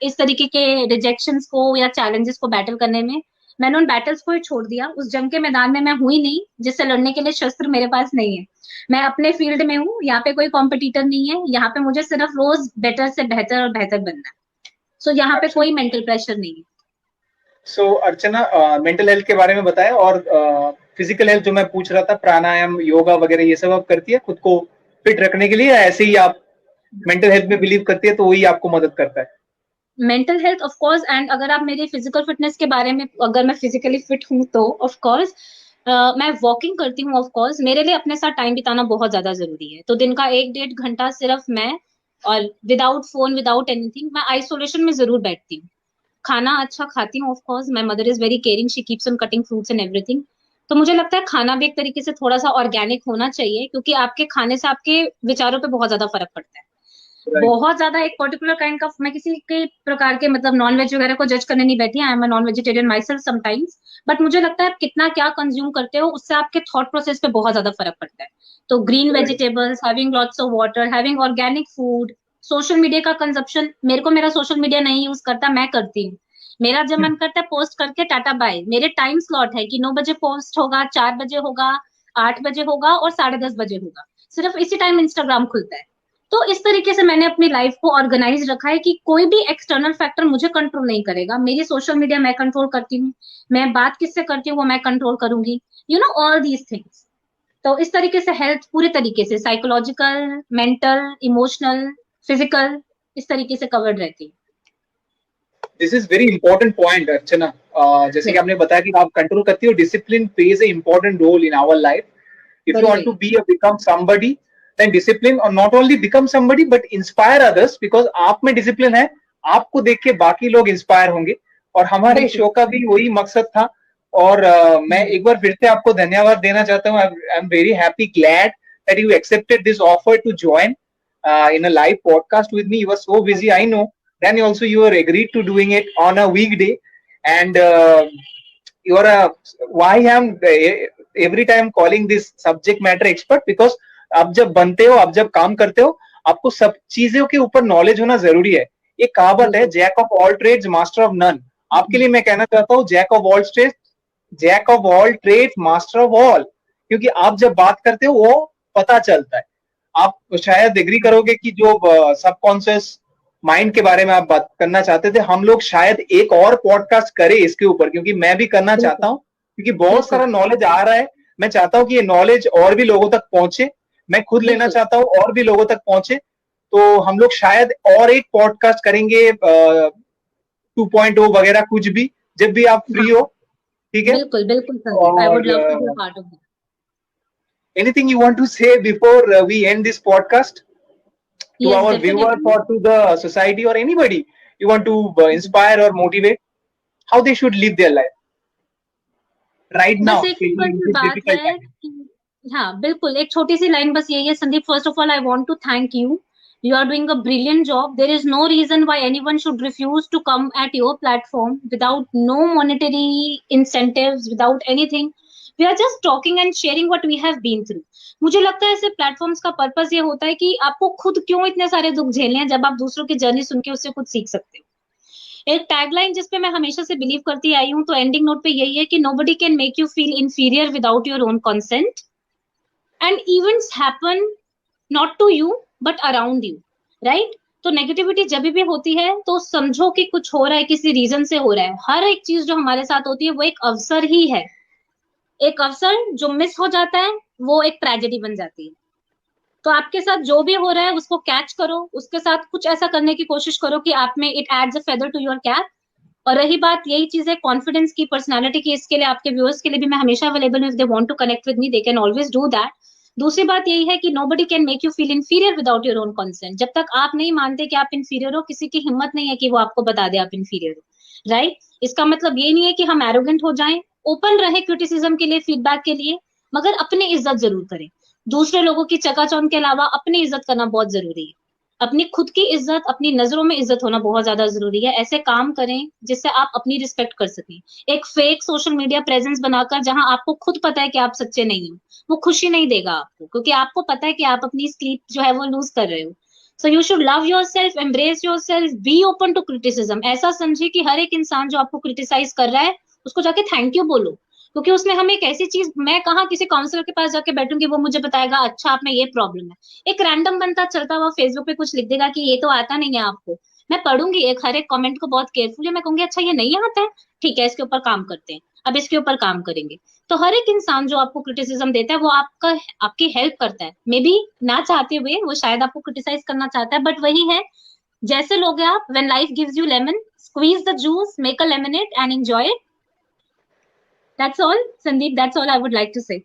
इस तरीके के रिजेक्शंस को या चैलेंजेस को बैटल करने में। मैंने उन बैटल्स को ही छोड़ दिया, उस जंग के मैदान में मैं हुई नहीं जिससे लड़ने के लिए शस्त्र मेरे पास नहीं है। मैं अपने फील्ड में हूँ, यहाँ पे कोई कॉम्पिटिटर नहीं है, यहाँ पे मुझे सिर्फ रोज बेटर से बेहतर और बेहतर बनना है। सो यहाँ पे कोई एब्सोल्युटली। मेंटल प्रेशर नहीं है। सो अर्चना, मेंटल हेल्थ के बारे में बताया, और फिजिकल हेल्थ जो मैं पूछ रहा था, प्राणायाम योगा वगैरह ये सब आप करती है खुद को फिट रखने के लिए, या ऐसे ही आप मेंटल हेल्थ में बिलीव करती है तो वही आपको मदद करता है? Mental health of course, and अगर आप मेरी फिजिकल फिटनेस के बारे में, अगर मैं फिजिकली फिट हूँ तो ऑफ कोर्स मैं वॉकिंग करती हूँ। ऑफ कोर्स मेरे लिए अपने साथ टाइम बिताना बहुत ज्यादा जरूरी है, तो दिन का 1 1.5 घंटा सिर्फ मैं, और विदाउट फोन विदाउट एनीथिंग, मैं आइसोलेशन में जरूर बैठती हूँ। खाना अच्छा खाती हूँ of course, my mother is very caring, she keeps on cutting fruits and everything. तो मुझे लगता है खाना भी एक तरीके से थोड़ा सा ऑर्गेनिक होना चाहिए, क्योंकि आपके खाने से आपके विचारों पे बहुत ज्यादा फर्क पड़ता है। राइट। बहुत ज्यादा एक पर्टिकुलर काइंड का, मैं किसी के प्रकार के मतलब नॉन वेज वगैरह को जज करने नहीं बैठी, I am a non vegetarian my self sometimes. But मुझे लगता है आप कितना क्या कंज्यूम करते हो उससे आपके थॉट प्रोसेस पे बहुत ज्यादा फर्क पड़ता है। तो green right. Vegetables, having lots of water, having organic food, social media का कंजप्शन, मेरे को मेरा सोशल मीडिया नहीं यूज करता, मैं करती हूँ। मेरा जब मन करता है पोस्ट करके टाटा बाय, मेरे टाइम स्लॉट है कि 9 बजे पोस्ट होगा, 4 बजे होगा, 8 बजे होगा और 10:30 बजे होगा, सिर्फ इसी टाइम इंस्टाग्राम खुलता है। तो इस तरीके से मैंने अपनी लाइफ को ऑर्गेनाइज रखा है कि कोई भी एक्सटर्नल फैक्टर मुझे कंट्रोल नहीं करेगा। मेरी सोशल मीडिया मैं कंट्रोल करती हूँ, मैं बात किससे करती हूँ वो मैं कंट्रोल करूंगी, you know all these things. तो इस तरीके से हेल्थ पूरे तरीके से साइकोलॉजिकल, मेंटल, इमोशनल, फिजिकल, इस तरीके से कवर्ड रहती है। This is very important point Archana. जैसे कि आपने बताया कि आप कंट्रोल करती हो, discipline plays a important role in our life. If you want to be or become somebody, then discipline, or not only become somebody but inspire others, because आप में discipline है, आपको देख के बाकी लोग इंस्पायर होंगे. और हमारे शो का भी वही मकसद था. और मैं एक बार फिर से आपको धन्यवाद देना चाहता हूँ. I am very happy, glad that you accepted this offer to join in a live podcast with me. You were so busy, I know. Then also you were agreed to doing it on a weekday, and you are a, why I'm every time calling this subject matter expert, because आप जब बनते हो, आप जब काम करते हो, आपको सब चीजों के ऊपर नॉलेज होना जरूरी है. ये कहावत है, jack of all trades master of none. आपके लिए मैं कहना चाहता हूँ, jack of all trades master of all. क्योंकि आप जब बात करते हो वो पता चलता है. आप शायद एग्री करोगे कि जो सबकॉन्शियस माइंड के बारे में आप बात करना चाहते थे, हम लोग शायद एक और पॉडकास्ट करें इसके ऊपर, क्योंकि मैं भी करना चाहता हूँ, क्योंकि बहुत सारा नॉलेज आ रहा है. मैं चाहता हूँ कि ये नॉलेज और भी लोगों तक पहुंचे. मैं खुद लेना चाहता हूँ और भी लोगों तक पहुंचे. तो हम लोग शायद और एक पॉडकास्ट करेंगे 2.0 वगैरह, कुछ भी, जब भी आप फ्री हो. ठीक है, बिल्कुल बिल्कुल. I would love to be part of that. Anything you want to say before we end this podcast to our viewers or to the society or anybody you want to inspire or motivate, how they should live their life right now? हाँ बिल्कुल, एक छोटी सी line बस यही है Sandeep. First of all I want to thank you. You are doing a brilliant job. There is no reason why anyone should refuse to come at your platform without no monetary incentives, without anything. We are just talking and sharing what we have been through. मुझे लगता है ऐसे platforms का purpose ये होता है कि आपको खुद क्यों इतने सारे दुख झेलने हैं, जब आप दूसरों की जर्नी सुन के उससे कुछ सीख सकते हो. एक टैगलाइन जिसपे मैं हमेशा से बिलीव करती आई हूँ, तो एंडिंग नोट पे यही है कि nobody can make you feel inferior without your own consent, and events happen not to you but around you, right? तो नेगेटिविटी जब भी होती है तो समझो कि कुछ हो रहा है, किसी रीजन से हो रहा है. हर एक चीज जो हमारे साथ होती है वो एक अवसर ही है. एक अवसर जो मिस हो जाता है वो एक ट्रेजेडी बन जाती है. तो आपके साथ जो भी हो रहा है उसको कैच करो, उसके साथ कुछ ऐसा करने की कोशिश करो कि आप में it adds a feather to your cap. और रही बात यही चीज है कॉन्फिडेंस की, पर्सनालिटी की, इसके लिए आपके व्यूअर्स के लिए भी मैं हमेशा अवेलेबल हूं. If they want to connect with me they can always do that. दूसरी बात यही है कि nobody can make you feel inferior without your own consent. जब तक आप नहीं मानते कि आप inferior हो, किसी की हिम्मत नहीं है कि वो आपको बता दे आप inferior हो, राइट? इसका मतलब ये नहीं है कि हम arrogant हो जाएं. ओपन रहे क्रिटिसिज्म के लिए, फीडबैक के लिए, मगर अपनी इज्जत जरूर करें. दूसरे लोगों की चकाचौंध के अलावा अपनी इज्जत करना बहुत जरूरी है. अपनी खुद की इज्जत, अपनी नजरों में इज्जत होना बहुत ज्यादा जरूरी है. ऐसे काम करें जिससे आप अपनी रिस्पेक्ट कर सकें. एक फेक सोशल मीडिया प्रेजेंस बनाकर जहां आपको खुद पता है कि आप सच्चे नहीं हो, वो खुशी नहीं देगा आपको, क्योंकि आपको पता है कि आप अपनी स्लीप जो है वो लूज कर रहे हो. So you should love yourself, embrace yourself, be open to criticism. ऐसा समझे कि हर एक इंसान जो आपको क्रिटिसाइज कर रहा है उसको जाके थैंक यू बोलो, क्योंकि उसने हमें एक ऐसी चीज, मैं कहाँ किसी काउंसलर के पास जाके बैठूंगी वो मुझे बताएगा अच्छा आप में ये प्रॉब्लम है. एक रैंडम बनता चलता हुआ फेसबुक पे कुछ लिख देगा कि ये तो आता नहीं है आपको. मैं पढ़ूंगी एक हर एक कमेंट को बहुत केयरफुली, मैं कहूंगी अच्छा ये नहीं आता है, ठीक है इसके ऊपर काम करते हैं, अब इसके ऊपर काम करेंगे. तो हर एक इंसान जो आपको क्रिटिसिज्म देता है वो आपकी हेल्प करता है. मे बी ना चाहते हुए वो शायद आपको क्रिटिसाइज करना चाहता है, बट वही है जैसे लोग हैं आप. When life gives you lemon, squeeze the juice, make a lemonade and enjoy it. That's all, Sandeep. That's all I would like to say.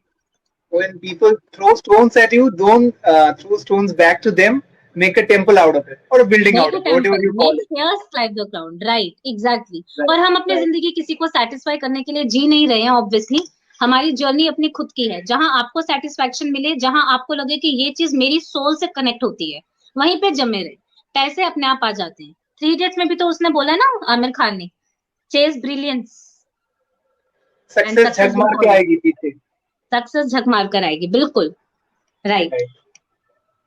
When people throw stones at you, don't throw stones back to them. Make a temple out of it, or a building out of it, whatever you call it. Make stairs like the ground, right? Exactly. और हम अपनी जिंदगी किसी को satisfy करने के लिए जी नहीं रहे हैं. Obviously, हमारी जर्नी अपनी खुद की है. जहां आपको satisfaction मिले, जहां आपको लगे कि ये चीज मेरी सोल से कनेक्ट होती है, वहीं पे जमे रहे. पैसे अपने आप आ जाते हैं. 3 Idiots में भी तो उसने बोला ना, आमिर खान ने, chase brilliance. सक्सेस झक मार के आएगी पीछे. सक्सेस झक मार कर आएगी, बिल्कुल राइट.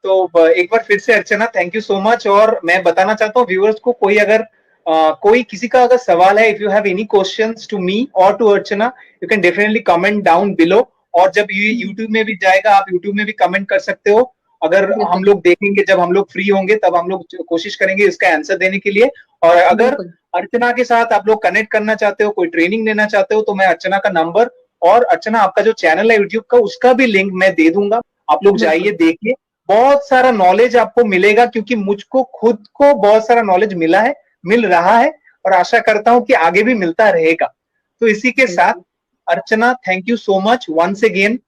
तो एक बार फिर से अर्चना, थैंक यू सो मच. और मैं बताना चाहता हूँ व्यूअर्स को, कोई अगर कोई किसी का अगर सवाल है, if you have any questions to me और to Archana, you can definitely comment down below. और जब ये यूट्यूब में भी जाएगा, आप यूट्यूब में भी कमेंट कर सकते हो। अगर हम लोग देखेंगे, जब हम लोग फ्री होंगे तब हम लोग कोशिश करेंगे इसका आंसर देने के लिए। और अगर अर्चना के साथ आप लोग कनेक्ट करना चाहते हो, कोई ट्रेनिंग लेना चाहते हो, तो मैं अर्चना का नंबर और अर्चना आपका जो चैनल है यूट्यूब का, उसका भी लिंक मैं दे दूंगा। आप लोग जाइए, देखिए, बहुत सारा नॉलेज आपको मिलेगा, क्योंकि मुझको खुद को बहुत सारा नॉलेज मिल रहा है, और आशा करता हूं कि आगे भी मिलता रहेगा। तो इसी के साथ Archana, thank you so much once again,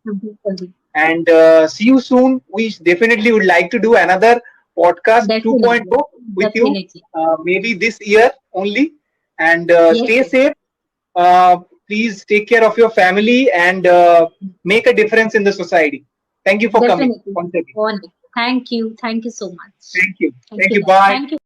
and see you soon. We definitely would like to do another podcast 2.0 with you, maybe this year only. And stay safe. Please take care of your family and make a difference in the society. Thank you for coming once again. Thank you so much. Thank you. Bye. Thank you.